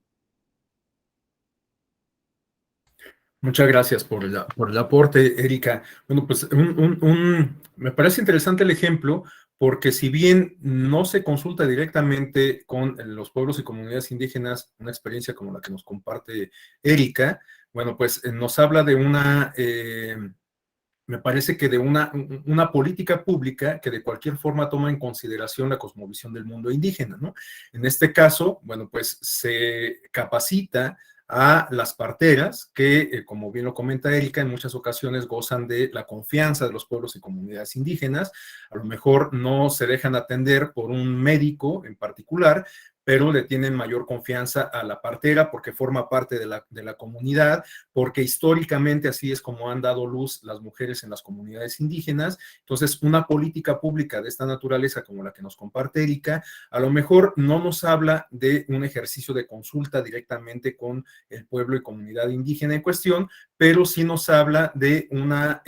Muchas gracias por el aporte, Erika. Bueno, pues me parece interesante el ejemplo, porque si bien no se consulta directamente con los pueblos y comunidades indígenas, una experiencia como la que nos comparte Erika, bueno, pues nos habla de me parece que de una política pública que de cualquier forma toma en consideración la cosmovisión del mundo indígena, ¿no? En este caso, bueno, pues se capacita a las parteras que, como bien lo comenta Erika, en muchas ocasiones gozan de la confianza de los pueblos y comunidades indígenas. A lo mejor no se dejan atender por un médico en particular, pero le tienen mayor confianza a la partera porque forma parte de la comunidad, porque históricamente así es como han dado luz las mujeres en las comunidades indígenas. Entonces, una política pública de esta naturaleza como la que nos comparte Erika, a lo mejor no nos habla de un ejercicio de consulta directamente con el pueblo y comunidad indígena en cuestión, pero sí nos habla de una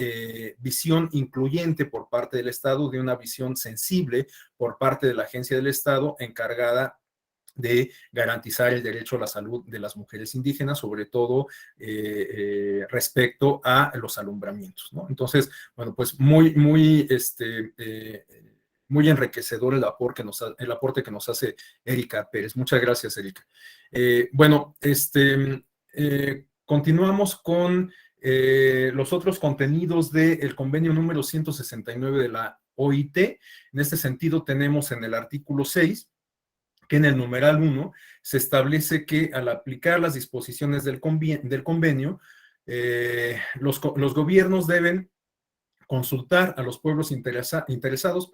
visión incluyente por parte del Estado, de una visión sensible por parte de la agencia del Estado encargada de garantizar el derecho a la salud de las mujeres indígenas, sobre todo respecto a los alumbramientos, ¿no? Entonces, bueno, pues muy enriquecedor el aporte que nos hace Erika Pérez. Muchas gracias, Erika. Bueno, continuamos con los otros contenidos del convenio número 169 de la OIT. En este sentido, tenemos en el artículo 6 que en el numeral 1 se establece que al aplicar las disposiciones del convenio, los gobiernos deben consultar a los pueblos interesados,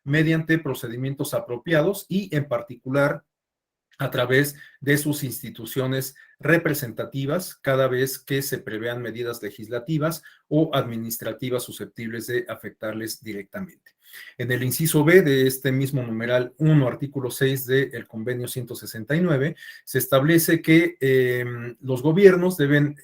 mediante procedimientos apropiados y en particular a través de sus instituciones representativas cada vez que se prevean medidas legislativas o administrativas susceptibles de afectarles directamente. En el inciso B de este mismo numeral 1, artículo 6 del convenio 169, se establece que los gobiernos deben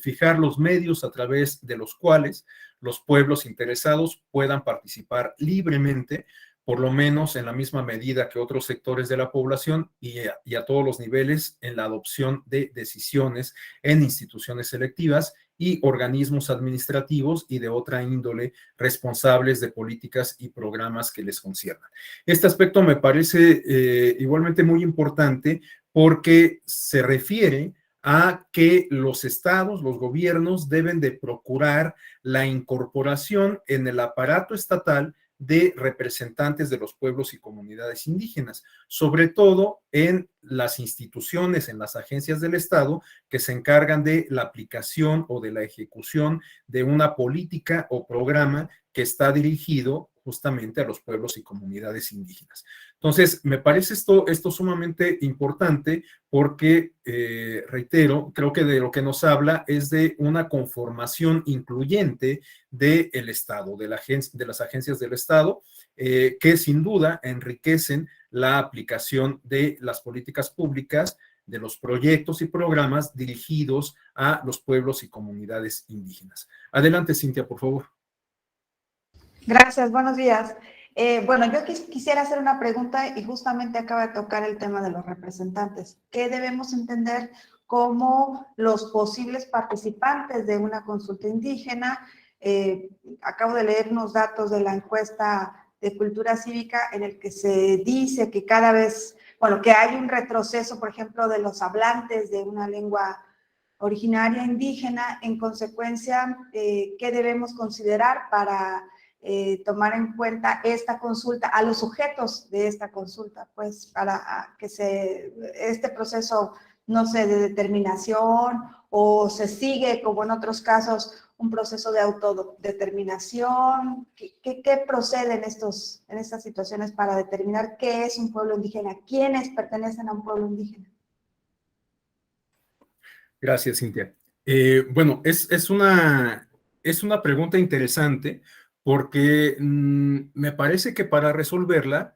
fijar los medios a través de los cuales los pueblos interesados puedan participar libremente, por lo menos en la misma medida que otros sectores de la población y a todos los niveles, en la adopción de decisiones en instituciones selectivas y organismos administrativos y de otra índole responsables de políticas y programas que les conciernan. Este aspecto me parece igualmente muy importante porque se refiere a que los estados, los gobiernos deben de procurar la incorporación en el aparato estatal de representantes de los pueblos y comunidades indígenas, sobre todo en las instituciones, en las agencias del Estado que se encargan de la aplicación o de la ejecución de una política o programa que está dirigido justamente a los pueblos y comunidades indígenas. Entonces, me parece esto sumamente importante porque, reitero, creo que de lo que nos habla es de una conformación incluyente del Estado, de las agencias del Estado, que sin duda enriquecen la aplicación de las políticas públicas, de los proyectos y programas dirigidos a los pueblos y comunidades indígenas. Adelante, Cintia, por favor.
Gracias, buenos días. Bueno, yo quisiera hacer una pregunta y justamente acaba de tocar el tema de los representantes. ¿Qué debemos entender como los posibles participantes de una consulta indígena? Acabo de leer unos datos de la encuesta de cultura cívica en el que se dice que cada vez, bueno, que hay un retroceso, por ejemplo, de los hablantes de una lengua originaria indígena. En consecuencia, ¿qué debemos considerar para tomar en cuenta esta consulta, a los sujetos de esta consulta, pues para que este proceso, no sé, de determinación o se sigue, como en otros casos, un proceso de autodeterminación? ¿Qué procede en estas situaciones para determinar qué es un pueblo indígena? ¿Quiénes pertenecen a un pueblo indígena?
Gracias, Cintia. Bueno, es una pregunta interesante porque me parece que para resolverla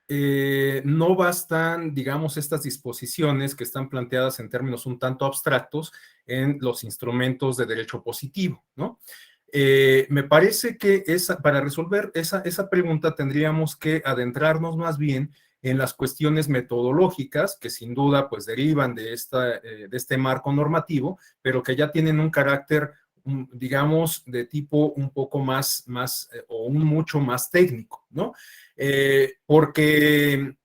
no bastan, digamos, estas disposiciones que están planteadas en términos un tanto abstractos en los instrumentos de derecho positivo, ¿no? Me parece que para resolver esa pregunta tendríamos que adentrarnos más bien en las cuestiones metodológicas que sin duda pues derivan de este marco normativo, pero que ya tienen un carácter, digamos, de tipo un poco más o un mucho más técnico, ¿no? Porque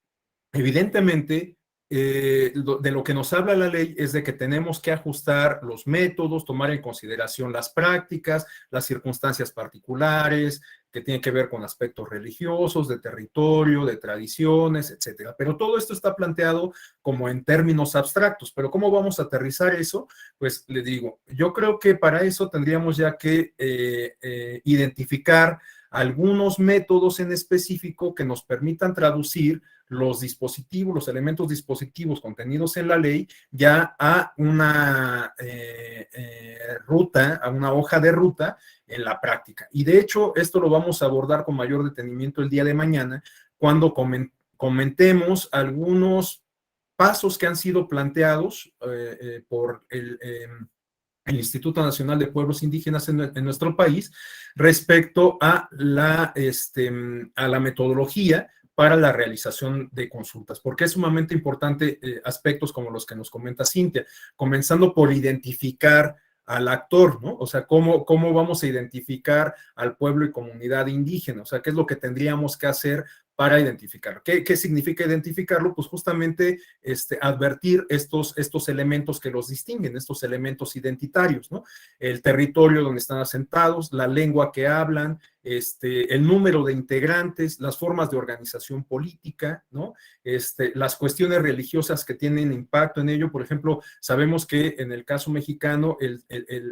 evidentemente, de lo que nos habla la ley es de que tenemos que ajustar los métodos, tomar en consideración las prácticas, las circunstancias particulares, que tienen que ver con aspectos religiosos, de territorio, de tradiciones, etcétera. Pero todo esto está planteado como en términos abstractos. Pero ¿cómo vamos a aterrizar eso? Pues le digo, yo creo que para eso tendríamos ya que identificar algunos métodos en específico que nos permitan traducir los dispositivos, los elementos dispositivos contenidos en la ley ya a una ruta, a una hoja de ruta en la práctica. Y de hecho, esto lo vamos a abordar con mayor detenimiento el día de mañana, cuando comentemos algunos pasos que han sido planteados por el Instituto Nacional de Pueblos Indígenas en nuestro país respecto a la metodología para la realización de consultas, porque es sumamente importante aspectos como los que nos comenta Cintia, comenzando por identificar al actor, ¿no? O sea, cómo vamos a identificar al pueblo y comunidad indígena, o sea, qué es lo que tendríamos que hacer para identificar. ¿Qué significa identificarlo? Pues justamente advertir estos elementos que los distinguen, estos elementos identitarios, ¿no? El territorio donde están asentados, la lengua que hablan, el número de integrantes, las formas de organización política, ¿no? Las cuestiones religiosas que tienen impacto en ello. Por ejemplo, sabemos que en el caso mexicano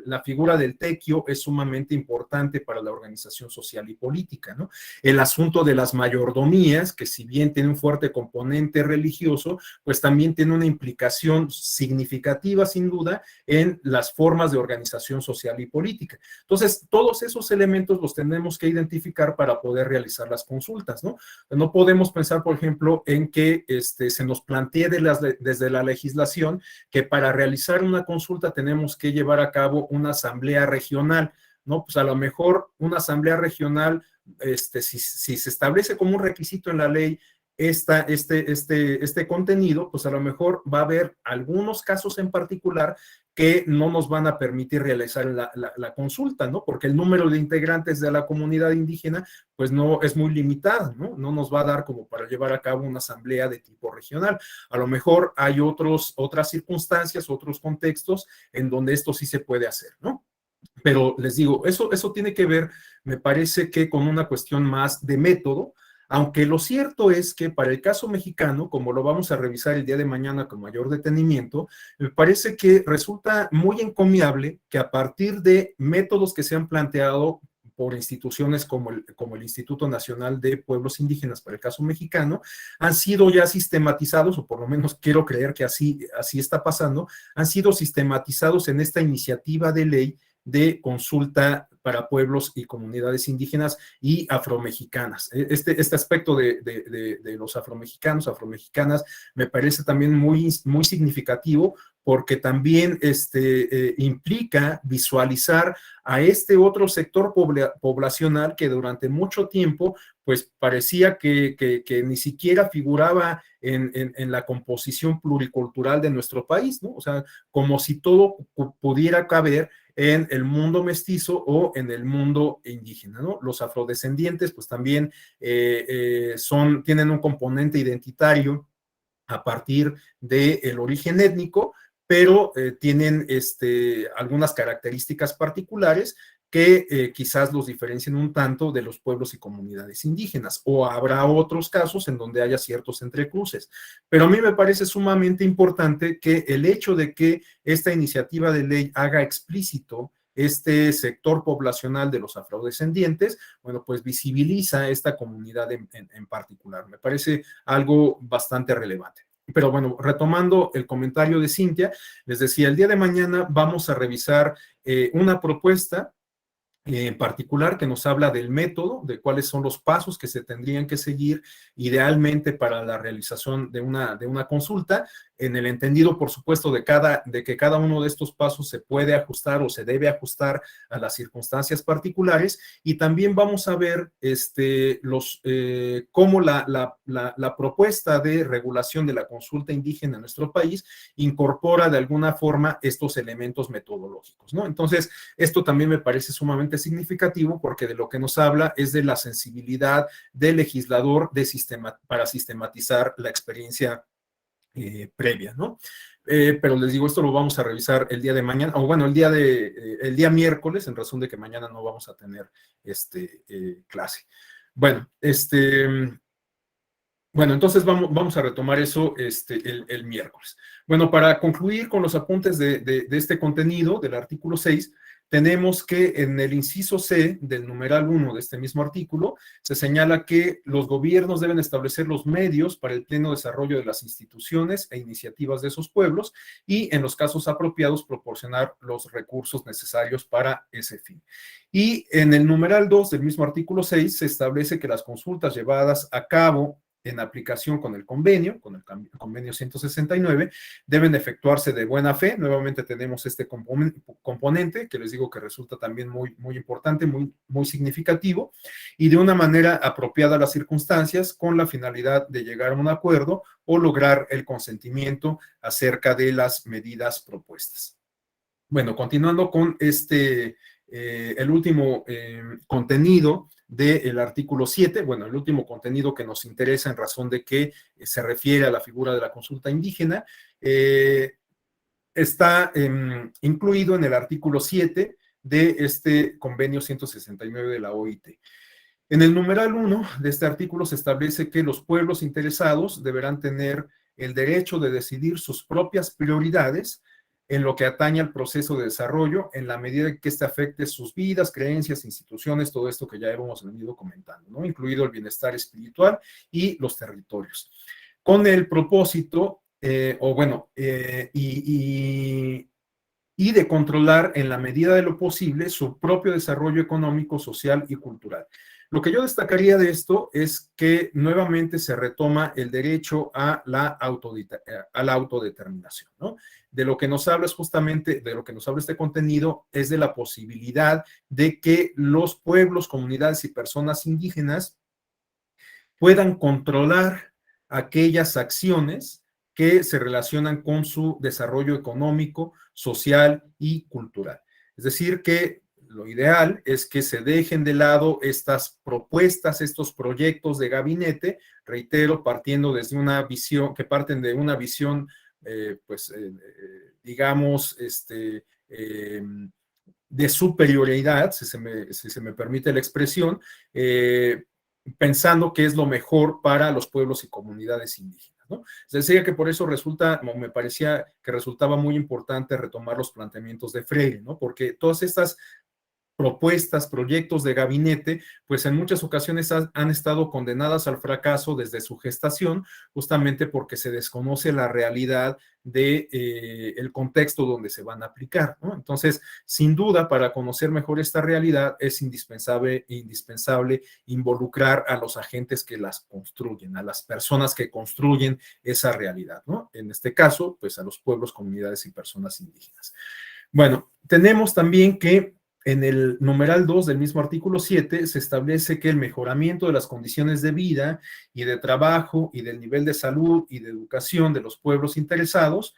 la figura del tequio es sumamente importante para la organización social y política, ¿no? El asunto de las mayordomías, que si bien tiene un fuerte componente religioso, pues también tiene una implicación significativa, sin duda, en las formas de organización social y política. Entonces, todos esos elementos los tenemos que identificar para poder realizar las consultas, ¿no? No podemos pensar, por ejemplo, en que se nos plantee desde la legislación que para realizar una consulta tenemos que llevar a cabo una asamblea regional, ¿no? Pues a lo mejor una asamblea regional, si se establece como un requisito en la ley este contenido, pues a lo mejor va a haber algunos casos en particular que no nos van a permitir realizar la consulta, ¿no? Porque el número de integrantes de la comunidad indígena, pues no es muy limitado, ¿no? No nos va a dar como para llevar a cabo una asamblea de tipo regional. A lo mejor hay otras circunstancias, otros contextos en donde esto sí se puede hacer, ¿no? Pero les digo, eso tiene que ver, me parece que con una cuestión más de método, aunque lo cierto es que para el caso mexicano, como lo vamos a revisar el día de mañana con mayor detenimiento, me parece que resulta muy encomiable que a partir de métodos que se han planteado por instituciones como el Instituto Nacional de Pueblos Indígenas para el caso mexicano, han sido ya sistematizados, o por lo menos quiero creer que así está pasando, han sido sistematizados en esta iniciativa de ley de consulta para pueblos y comunidades indígenas y afromexicanas. Este aspecto de los afromexicanas me parece también muy significativo porque también implica visualizar a este otro sector poblacional que durante mucho tiempo pues parecía que ni siquiera figuraba en la composición pluricultural de nuestro país, ¿no? O sea, como si todo pudiera caber en el mundo mestizo o en el mundo indígena, ¿no? Los afrodescendientes pues también tienen un componente identitario a partir del origen étnico, pero tienen algunas características particulares que quizás los diferencien un tanto de los pueblos y comunidades indígenas, o habrá otros casos en donde haya ciertos entrecruces. Pero a mí me parece sumamente importante que el hecho de que esta iniciativa de ley haga explícito este sector poblacional de los afrodescendientes, bueno, pues visibiliza esta comunidad en particular. Me parece algo bastante relevante. Pero bueno, retomando el comentario de Cintia, les decía, el día de mañana vamos a revisar una propuesta en particular que nos habla del método, de cuáles son los pasos que se tendrían que seguir idealmente para la realización de una consulta, en el entendido, por supuesto, de que cada uno de estos pasos se puede ajustar o se debe ajustar a las circunstancias particulares, y también vamos a ver cómo la propuesta de regulación de la consulta indígena en nuestro país incorpora de alguna forma estos elementos metodológicos, ¿no? Entonces, esto también me parece sumamente significativo porque de lo que nos habla es de la sensibilidad del legislador para sistematizar la experiencia previa, ¿no? Pero les digo, esto lo vamos a revisar el día de mañana, o bueno, el día miércoles, en razón de que mañana no vamos a tener clase. Bueno, bueno, entonces vamos a retomar eso el miércoles. Bueno, para concluir con los apuntes de este contenido del artículo 6, tenemos que en el inciso C del numeral 1 de este mismo artículo se señala que los gobiernos deben establecer los medios para el pleno desarrollo de las instituciones e iniciativas de esos pueblos y, en los casos apropiados, proporcionar los recursos necesarios para ese fin. Y en el numeral 2 del mismo artículo 6 se establece que las consultas llevadas a cabo en aplicación con el convenio 169, deben efectuarse de buena fe. Nuevamente tenemos este componente que les digo que resulta también muy, muy importante, muy, muy significativo, y de una manera apropiada a las circunstancias, con la finalidad de llegar a un acuerdo o lograr el consentimiento acerca de las medidas propuestas. Bueno, continuando con el último contenido del artículo 7, bueno, el último contenido que nos interesa en razón de que se refiere a la figura de la consulta indígena, está incluido en el artículo 7 de este convenio 169 de la OIT. En el numeral 1 de este artículo se establece que los pueblos interesados deberán tener el derecho de decidir sus propias prioridades en lo que atañe al proceso de desarrollo, en la medida en que este afecte sus vidas, creencias, instituciones, todo esto que ya hemos venido comentando, ¿no? Incluido el bienestar espiritual y los territorios. Con el propósito, y de controlar en la medida de lo posible su propio desarrollo económico, social y cultural. Lo que yo destacaría de esto es que nuevamente se retoma el derecho a la autodeterminación, ¿no? De lo que nos habla es justamente, de lo que nos habla este contenido, es de la posibilidad de que los pueblos, comunidades y personas indígenas puedan controlar aquellas acciones que se relacionan con su desarrollo económico, social y cultural. Es decir, que lo ideal es que se dejen de lado estas propuestas, estos proyectos de gabinete, reitero, partiendo desde una visión, que parten de una visión, digamos, de superioridad, si se me permite la expresión, pensando que es lo mejor para los pueblos y comunidades indígenas, ¿no? Se decía que por eso me parecía que resultaba muy importante retomar los planteamientos de Freire, ¿no? Porque todas estas propuestas, proyectos de gabinete, pues en muchas ocasiones han estado condenadas al fracaso desde su gestación, justamente porque se desconoce la realidad de el contexto donde se van a aplicar, ¿no? Entonces, sin duda, para conocer mejor esta realidad es indispensable involucrar a los agentes que las construyen, a las personas que construyen esa realidad, ¿no? En este caso, pues a los pueblos, comunidades y personas indígenas. Bueno, tenemos también que en el numeral 2 del mismo artículo 7 se establece que el mejoramiento de las condiciones de vida y de trabajo y del nivel de salud y de educación de los pueblos interesados,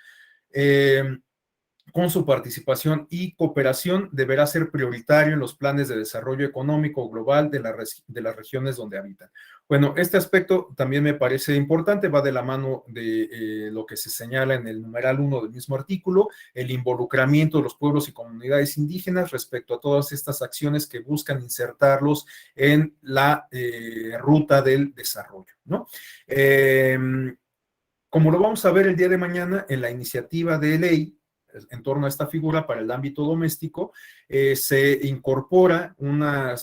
con su participación y cooperación, deberá ser prioritario en los planes de desarrollo económico global de las regiones donde habitan. Bueno, este aspecto también me parece importante, va de la mano de lo que se señala en el numeral 1 del mismo artículo, el involucramiento de los pueblos y comunidades indígenas respecto a todas estas acciones que buscan insertarlos en la ruta del desarrollo, ¿no? Como lo vamos a ver el día de mañana en la iniciativa de ley en torno a esta figura para el ámbito doméstico, se incorpora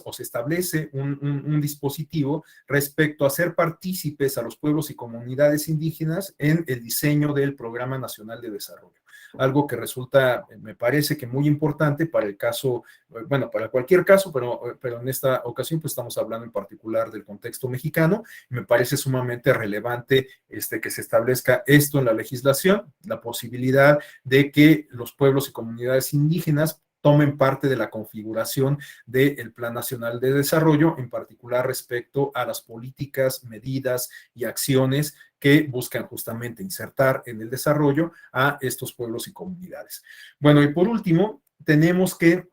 o se establece un dispositivo respecto a hacer partícipes a los pueblos y comunidades indígenas en el diseño del Programa Nacional de Desarrollo. Algo que resulta, me parece que muy importante para el caso, bueno, para cualquier caso, pero en esta ocasión pues estamos hablando en particular del contexto mexicano. Me parece sumamente relevante que se establezca esto en la legislación, la posibilidad de que los pueblos y comunidades indígenas tomen parte de la configuración del Plan Nacional de Desarrollo, en particular respecto a las políticas, medidas y acciones que buscan justamente insertar en el desarrollo a estos pueblos y comunidades. Bueno, y por último, tenemos que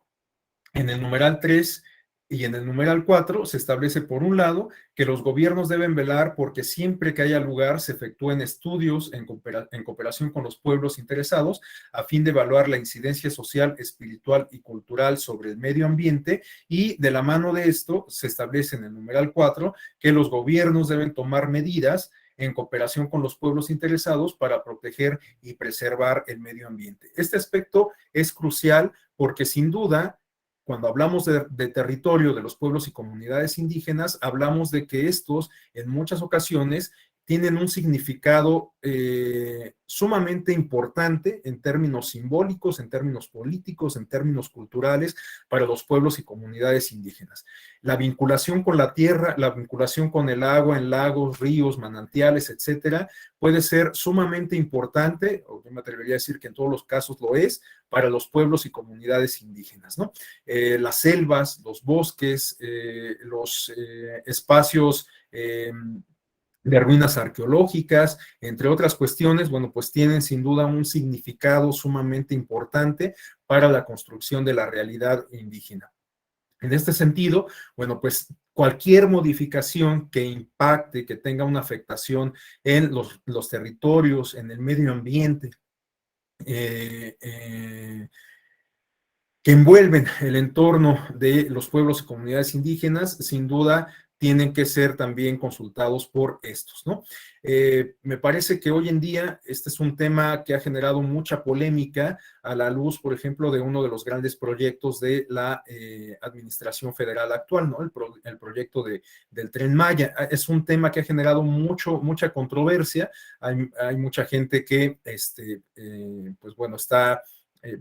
en el numeral 3 y en el numeral 4 se establece, por un lado, que los gobiernos deben velar porque siempre que haya lugar se efectúen estudios en cooperación con los pueblos interesados a fin de evaluar la incidencia social, espiritual y cultural sobre el medio ambiente, y de la mano de esto se establece en el numeral 4 que los gobiernos deben tomar medidas en cooperación con los pueblos interesados para proteger y preservar el medio ambiente. Este aspecto es crucial porque sin duda, cuando hablamos de territorio de los pueblos y comunidades indígenas, hablamos de que estos en muchas ocasiones tienen un significado sumamente importante en términos simbólicos, en términos políticos, en términos culturales para los pueblos y comunidades indígenas. La vinculación con la tierra, la vinculación con el agua en lagos, ríos, manantiales, etcétera, puede ser sumamente importante, o yo me atrevería a decir que en todos los casos lo es, para los pueblos y comunidades indígenas, ¿no? Las selvas, los bosques, los espacios de ruinas arqueológicas, entre otras cuestiones, bueno, pues tienen sin duda un significado sumamente importante para la construcción de la realidad indígena. En este sentido, bueno, pues cualquier modificación que impacte, que tenga una afectación en los territorios, en el medio ambiente, que envuelven el entorno de los pueblos y comunidades indígenas, sin duda tienen que ser también consultados por estos, ¿no? Me parece que hoy en día este es un tema que ha generado mucha polémica a la luz, por ejemplo, de uno de los grandes proyectos de la administración federal actual, ¿no? El proyecto del Tren Maya. Es un tema que ha generado mucha controversia. Hay mucha gente que, pues bueno, está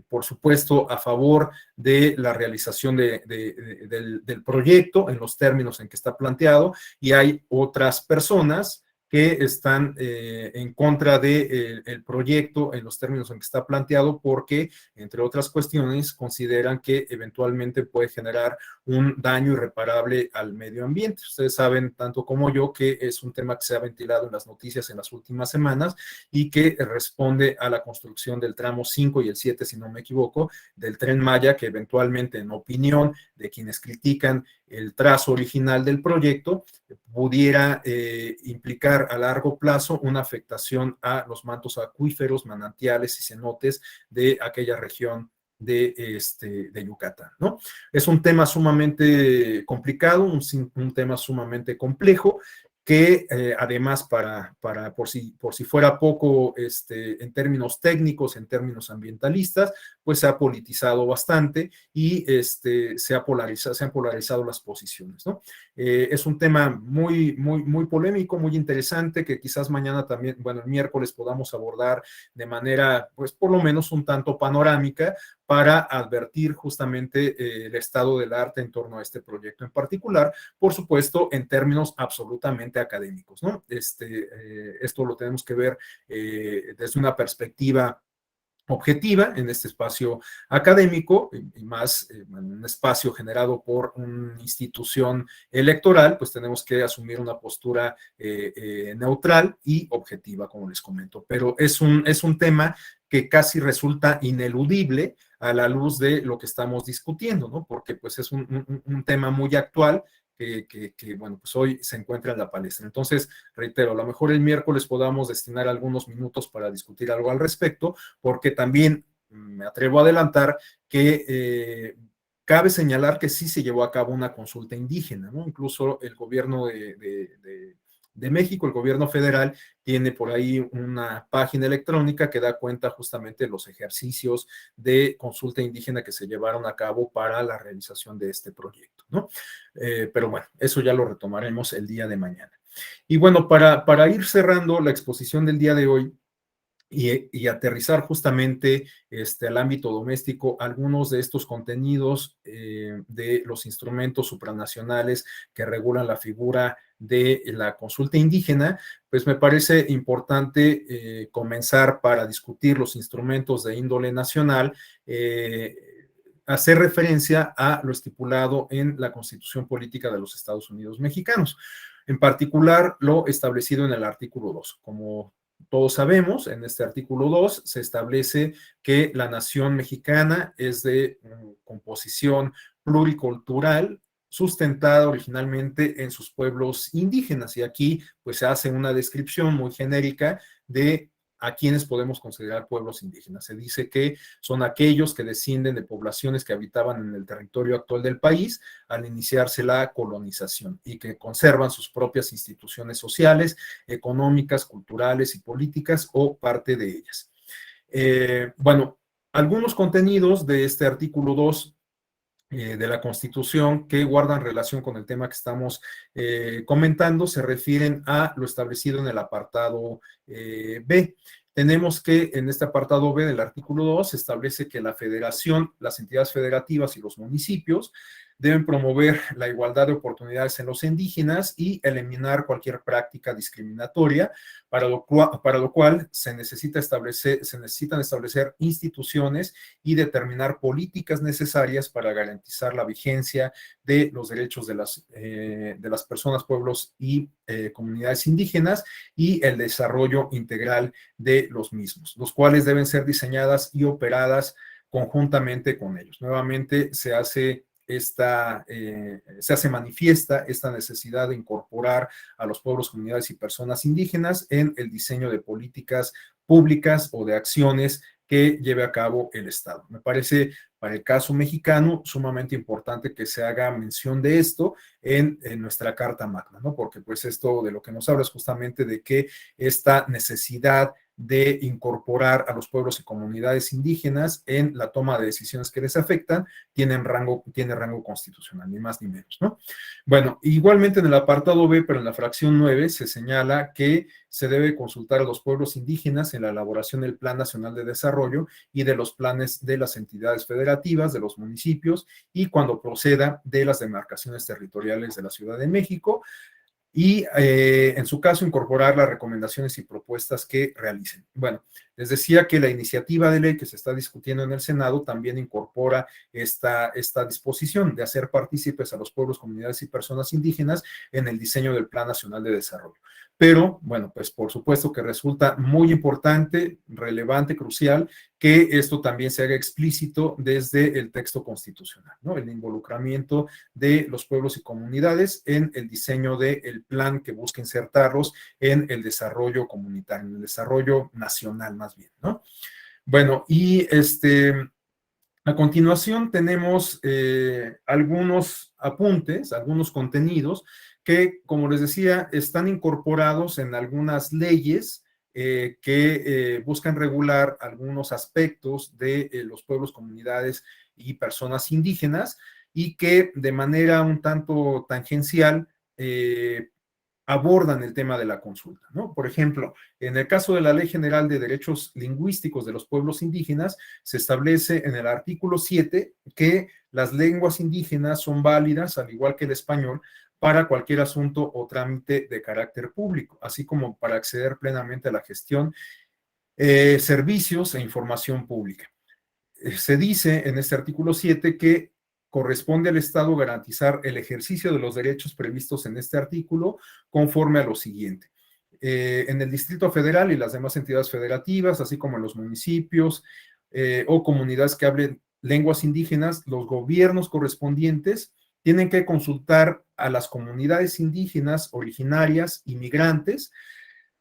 por supuesto, a favor de la realización del proyecto en los términos en que está planteado, y hay otras personas que están en contra del proyecto en los términos en que está planteado porque, entre otras cuestiones, consideran que eventualmente puede generar un daño irreparable al medio ambiente. Ustedes saben, tanto como yo, que es un tema que se ha ventilado en las noticias en las últimas semanas y que responde a la construcción del tramo 5 y el 7, si no me equivoco, del Tren Maya, que eventualmente, en opinión de quienes critican el trazo original del proyecto, pudiera implicar a largo plazo una afectación a los mantos acuíferos, manantiales y cenotes de aquella región de Yucatán, ¿no? Es un tema sumamente complicado, un tema sumamente complejo, que además por si fuera poco en términos técnicos, en términos ambientalistas, pues se ha politizado bastante y se han polarizado las posiciones, ¿no? Es un tema muy polémico, muy interesante, que quizás mañana también, bueno, el miércoles podamos abordar de manera, pues por lo menos un tanto panorámica, para advertir justamente el estado del arte en torno a este proyecto en particular, por supuesto, en términos absolutamente académicos, ¿no? Esto lo tenemos que ver desde una perspectiva objetiva en este espacio académico y más en un espacio generado por una institución electoral, pues tenemos que asumir una postura neutral y objetiva, como les comento. Pero es un tema que casi resulta ineludible a la luz de lo que estamos discutiendo, ¿no? Porque pues es un tema muy actual bueno, pues hoy se encuentra en la palestra. Entonces, reitero, a lo mejor el miércoles podamos destinar algunos minutos para discutir algo al respecto, porque también me atrevo a adelantar que cabe señalar que sí se llevó a cabo una consulta indígena, ¿no? Incluso el gobierno de México, el gobierno federal, tiene por ahí una página electrónica que da cuenta justamente de los ejercicios de consulta indígena que se llevaron a cabo para la realización de este proyecto, ¿no? Pero bueno, eso ya lo retomaremos el día de mañana. Y bueno, para ir cerrando la exposición del día de hoy, y aterrizar justamente al ámbito doméstico algunos de estos contenidos de los instrumentos supranacionales que regulan la figura de la consulta indígena, pues me parece importante comenzar para discutir los instrumentos de índole nacional, hacer referencia a lo estipulado en la Constitución Política de los Estados Unidos Mexicanos, en particular lo establecido en el artículo 2. Como todos sabemos, en este artículo 2 se establece que la nación mexicana es de composición pluricultural, sustentada originalmente en sus pueblos indígenas, y aquí pues se hace una descripción muy genérica de a quienes podemos considerar pueblos indígenas. Se dice que son aquellos que descienden de poblaciones que habitaban en el territorio actual del país al iniciarse la colonización y que conservan sus propias instituciones sociales, económicas, culturales y políticas o parte de ellas. Bueno, algunos contenidos de este artículo 2 de la Constitución que guardan relación con el tema que estamos comentando se refieren a lo establecido en el apartado B. Tenemos que en este apartado B del artículo 2 se establece que la federación, las entidades federativas y los municipios deben promover la igualdad de oportunidades en los indígenas y eliminar cualquier práctica discriminatoria, para lo cual se necesitan establecer instituciones y determinar políticas necesarias para garantizar la vigencia de los derechos de las personas, pueblos y comunidades indígenas y el desarrollo integral de los mismos, los cuales deben ser diseñadas y operadas conjuntamente con ellos. Nuevamente se hace manifiesta esta necesidad de incorporar a los pueblos, comunidades y personas indígenas en el diseño de políticas públicas o de acciones que lleve a cabo el Estado. Me parece, para el caso mexicano, sumamente importante que se haga mención de esto en nuestra Carta Magna, ¿no? Porque pues esto de lo que nos habla es justamente de que esta necesidad de incorporar a los pueblos y comunidades indígenas en la toma de decisiones que les afectan tiene rango constitucional, ni más ni menos, ¿no? Bueno, igualmente en el apartado B, pero en la fracción 9, se señala que se debe consultar a los pueblos indígenas en la elaboración del Plan Nacional de Desarrollo y de los planes de las entidades federativas, de los municipios, y cuando proceda de las demarcaciones territoriales de la Ciudad de México, y en su caso incorporar las recomendaciones y propuestas que realicen. Bueno, les decía que la iniciativa de ley que se está discutiendo en el Senado también incorpora esta disposición de hacer partícipes a los pueblos, comunidades y personas indígenas en el diseño del Plan Nacional de Desarrollo. Pero, bueno, pues por supuesto que resulta muy importante, relevante, crucial, que esto también se haga explícito desde el texto constitucional, ¿no? El involucramiento de los pueblos y comunidades en el diseño del plan que busca insertarlos en el desarrollo comunitario, en el desarrollo nacional más bien, ¿no? Bueno, y a continuación tenemos algunos apuntes, algunos contenidos que, como les decía, están incorporados en algunas leyes que buscan regular algunos aspectos de los pueblos, comunidades y personas indígenas, y que de manera un tanto tangencial abordan el tema de la consulta, ¿no? Por ejemplo, en el caso de la Ley General de Derechos Lingüísticos de los Pueblos Indígenas, se establece en el artículo 7 que las lenguas indígenas son válidas, al igual que el español, para cualquier asunto o trámite de carácter público, así como para acceder plenamente a la gestión, servicios e información pública. Se dice en este artículo 7 que corresponde al Estado garantizar el ejercicio de los derechos previstos en este artículo conforme a lo siguiente. En el Distrito Federal y las demás entidades federativas, así como en los municipios o comunidades que hablen lenguas indígenas, los gobiernos correspondientes tienen que consultar a las comunidades indígenas originarias y migrantes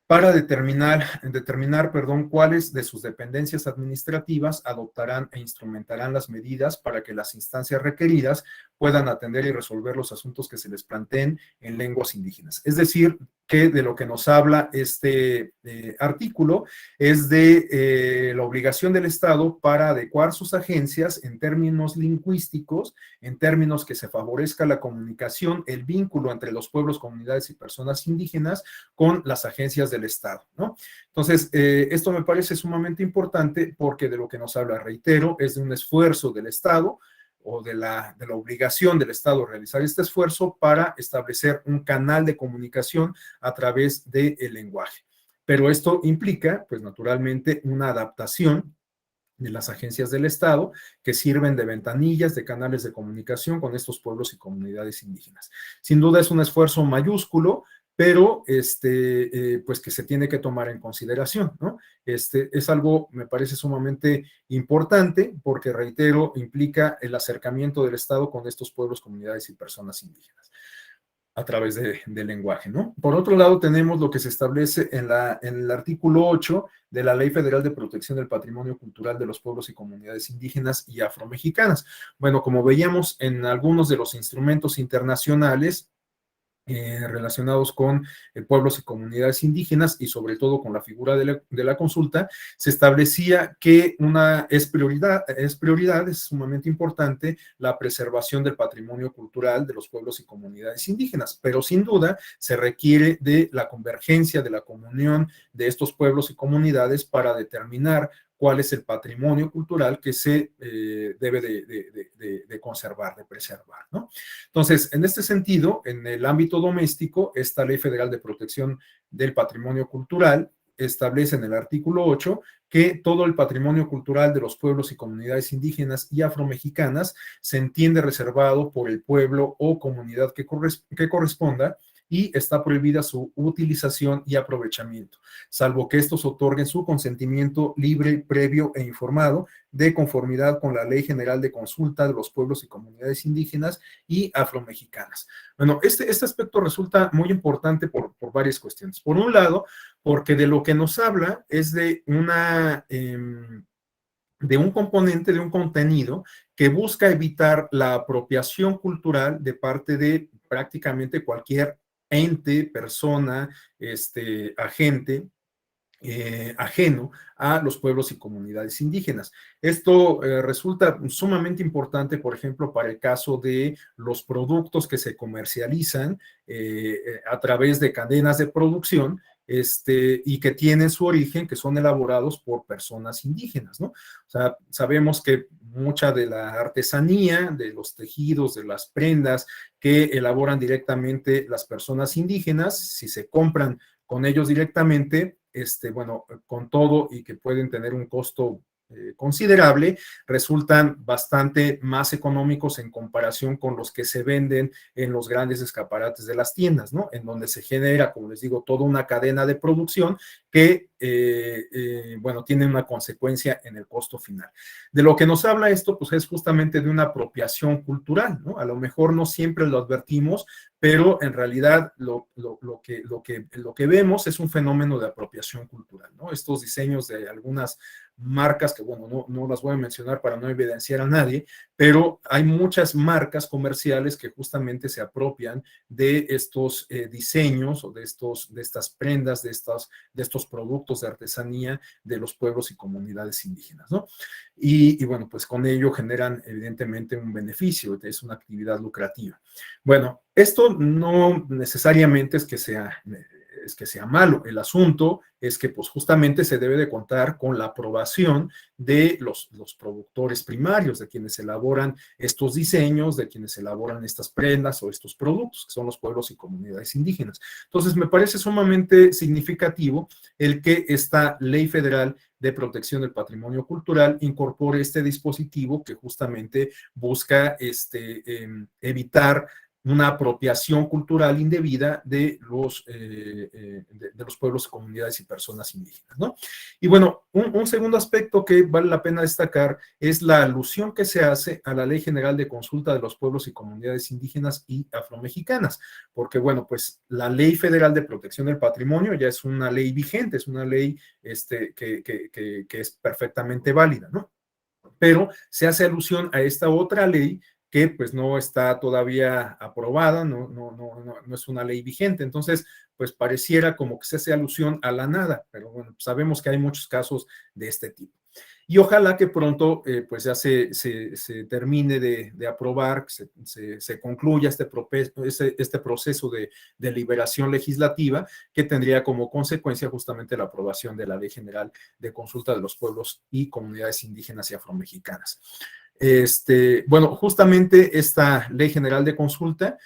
para determinar, cuáles de sus dependencias administrativas adoptarán e instrumentarán las medidas para que las instancias requeridas puedan atender y resolver los asuntos que se les planteen en lenguas indígenas. Es decir, que de lo que nos habla este artículo es de la obligación del Estado para adecuar sus agencias en términos lingüísticos, en términos que se favorezca la comunicación, el vínculo entre los pueblos, comunidades y personas indígenas con las agencias del Estado, ¿no? Entonces, esto me parece sumamente importante porque de lo que nos habla, reitero, es de un esfuerzo del Estado o de la obligación del Estado realizar este esfuerzo para establecer un canal de comunicación a través del lenguaje. Pero esto implica, pues naturalmente, una adaptación de las agencias del Estado que sirven de ventanillas, de canales de comunicación con estos pueblos y comunidades indígenas. Sin duda es un esfuerzo mayúsculo, pero pues que se tiene que tomar en consideración, ¿no? Es algo, me parece sumamente importante porque, reitero, implica el acercamiento del Estado con estos pueblos, comunidades y personas indígenas a través del lenguaje, ¿no? Por otro lado, tenemos lo que se establece en el artículo 8 de la Ley Federal de Protección del Patrimonio Cultural de los Pueblos y Comunidades Indígenas y Afromexicanas. Bueno, como veíamos en algunos de los instrumentos internacionales, relacionados con pueblos y comunidades indígenas y sobre todo con la figura de la consulta, se establecía que es prioridad, es sumamente importante la preservación del patrimonio cultural de los pueblos y comunidades indígenas, pero sin duda se requiere de la convergencia, de la comunión de estos pueblos y comunidades para determinar cuál es el patrimonio cultural que se debe de conservar, de preservar, ¿no? Entonces, en este sentido, en el ámbito doméstico, esta Ley Federal de Protección del Patrimonio Cultural establece en el artículo 8 que todo el patrimonio cultural de los pueblos y comunidades indígenas y afromexicanas se entiende reservado por el pueblo o comunidad que corresponda y está prohibida su utilización y aprovechamiento, salvo que estos otorguen su consentimiento libre, previo e informado de conformidad con la Ley General de Consulta de los Pueblos y Comunidades Indígenas y Afromexicanas. Bueno, este aspecto resulta muy importante por varias cuestiones. Por un lado, porque de lo que nos habla es de un componente, de un contenido que busca evitar la apropiación cultural de parte de prácticamente cualquier ente, persona, agente, ajeno a los pueblos y comunidades indígenas. Esto resulta sumamente importante, por ejemplo, para el caso de los productos que se comercializan a través de cadenas de producción, y que tienen su origen, que son elaborados por personas indígenas, ¿no? O sea, sabemos que mucha de la artesanía, de los tejidos, de las prendas que elaboran directamente las personas indígenas, si se compran con ellos directamente, bueno, con todo y que pueden tener un costo considerable, resultan bastante más económicos en comparación con los que se venden en los grandes escaparates de las tiendas, ¿no? En donde se genera, como les digo, toda una cadena de producción que, bueno, tiene una consecuencia en el costo final. De lo que nos habla esto, pues es justamente de una apropiación cultural, ¿no? A lo mejor no siempre lo advertimos, pero en realidad lo que vemos es un fenómeno de apropiación cultural, ¿no? Estos diseños de algunas marcas que, bueno, no las voy a mencionar para no evidenciar a nadie, pero hay muchas marcas comerciales que justamente se apropian de estos diseños o de estas prendas, de estos productos de artesanía de los pueblos y comunidades indígenas, ¿no? Y bueno, pues con ello generan evidentemente un beneficio, es una actividad lucrativa. Bueno, esto no necesariamente es que sea malo. El asunto es que pues justamente se debe de contar con la aprobación de los productores primarios, de quienes elaboran estos diseños, de quienes elaboran estas prendas o estos productos, que son los pueblos y comunidades indígenas. Entonces, me parece sumamente significativo el que esta ley federal de protección del patrimonio cultural incorpore este dispositivo que justamente busca evitar una apropiación cultural indebida de los pueblos, comunidades y personas indígenas, ¿no? Y bueno, un segundo aspecto que vale la pena destacar es la alusión que se hace a la Ley General de Consulta de los Pueblos y Comunidades Indígenas y Afromexicanas, porque bueno, pues la Ley Federal de Protección del Patrimonio ya es una ley vigente, es una ley que es perfectamente válida, ¿no? Pero se hace alusión a esta otra ley que pues no está todavía aprobada, no es una ley vigente, entonces pues pareciera como que se hace alusión a la nada, pero bueno, sabemos que hay muchos casos de este tipo. Y ojalá que pronto pues ya se termine de aprobar, se concluya este proceso de deliberación legislativa que tendría como consecuencia justamente la aprobación de la Ley General de Consulta de los Pueblos y Comunidades Indígenas y Afromexicanas. Bueno, justamente esta Ley General de Consulta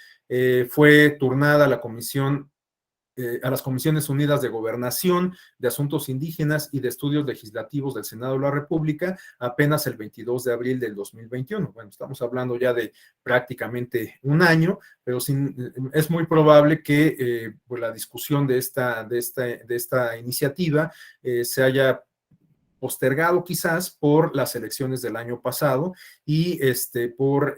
fue turnada a la Comisión a las Comisiones Unidas de Gobernación, de Asuntos Indígenas y de Estudios Legislativos del Senado de la República apenas el 22 de abril del 2021. Bueno, estamos hablando ya de prácticamente un año, pero es muy probable que pues la discusión de esta iniciativa se haya postergado quizás por las elecciones del año pasado y por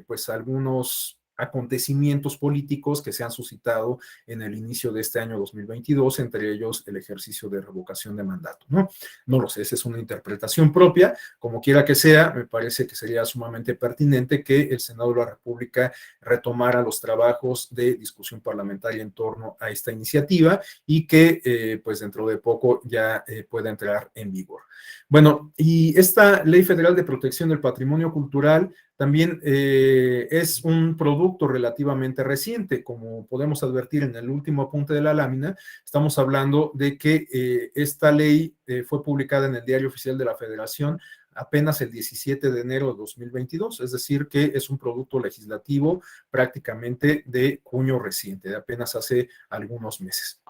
pues algunos acontecimientos políticos que se han suscitado en el inicio de este año 2022, entre ellos el ejercicio de revocación de mandato, ¿no? No lo sé, esa es una interpretación propia, como quiera que sea, me parece que sería sumamente pertinente que el Senado de la República retomara los trabajos de discusión parlamentaria en torno a esta iniciativa y que pues dentro de poco ya pueda entrar en vigor. Bueno, y esta Ley Federal de Protección del Patrimonio Cultural también es un producto relativamente reciente, como podemos advertir en el último apunte de la lámina. Estamos hablando de que esta ley fue publicada en el Diario Oficial de la Federación apenas el 17 de enero de 2022, es decir, que es un producto legislativo prácticamente de cuño reciente, de apenas hace algunos meses.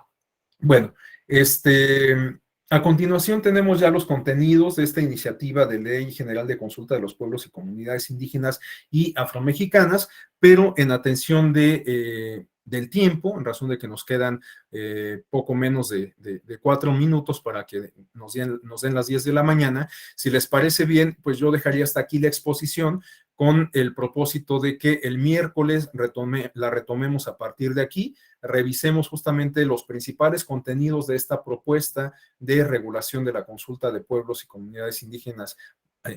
Bueno, a continuación tenemos ya los contenidos de esta iniciativa de Ley General de Consulta de los Pueblos y Comunidades Indígenas y Afromexicanas, pero en atención del tiempo, en razón de que nos quedan poco menos de 4 minutos para que nos den las 10 de la mañana, si les parece bien, pues yo dejaría hasta aquí la exposición con el propósito de que el miércoles la retomemos a partir de aquí, revisemos justamente los principales contenidos de esta propuesta de regulación de la consulta de pueblos y comunidades indígenas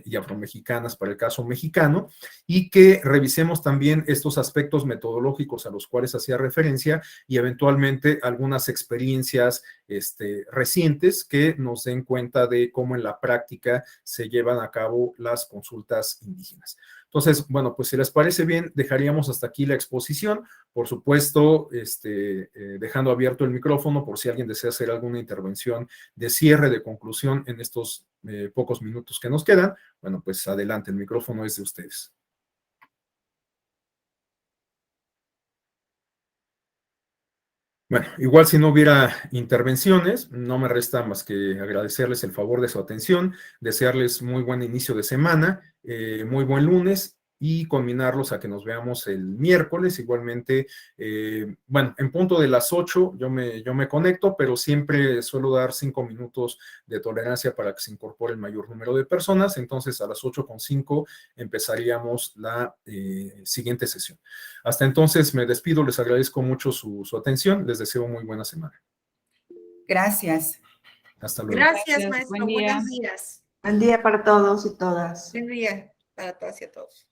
y afromexicanas para el caso mexicano, y que revisemos también estos aspectos metodológicos a los cuales hacía referencia y eventualmente algunas experiencias recientes que nos den cuenta de cómo en la práctica se llevan a cabo las consultas indígenas. Entonces, bueno, pues si les parece bien, dejaríamos hasta aquí la exposición, por supuesto, dejando abierto el micrófono por si alguien desea hacer alguna intervención de cierre, de conclusión en estos pocos minutos que nos quedan. Bueno, pues adelante, el micrófono es de ustedes. Bueno, igual si no hubiera intervenciones, no me resta más que agradecerles el favor de su atención, desearles muy buen inicio de semana, muy buen lunes y combinarlos a que nos veamos el miércoles. Igualmente, bueno, en punto de las 8 yo me conecto, pero siempre suelo dar 5 minutos de tolerancia para que se incorpore el mayor número de personas. Entonces, a las 8:05 empezaríamos la siguiente sesión. Hasta entonces me despido, les agradezco mucho su atención, les deseo muy buena semana.
Gracias.
Hasta luego. Gracias, maestro. Buenos días.
Buen día para todos y todas.
Buen día para todas y a todos.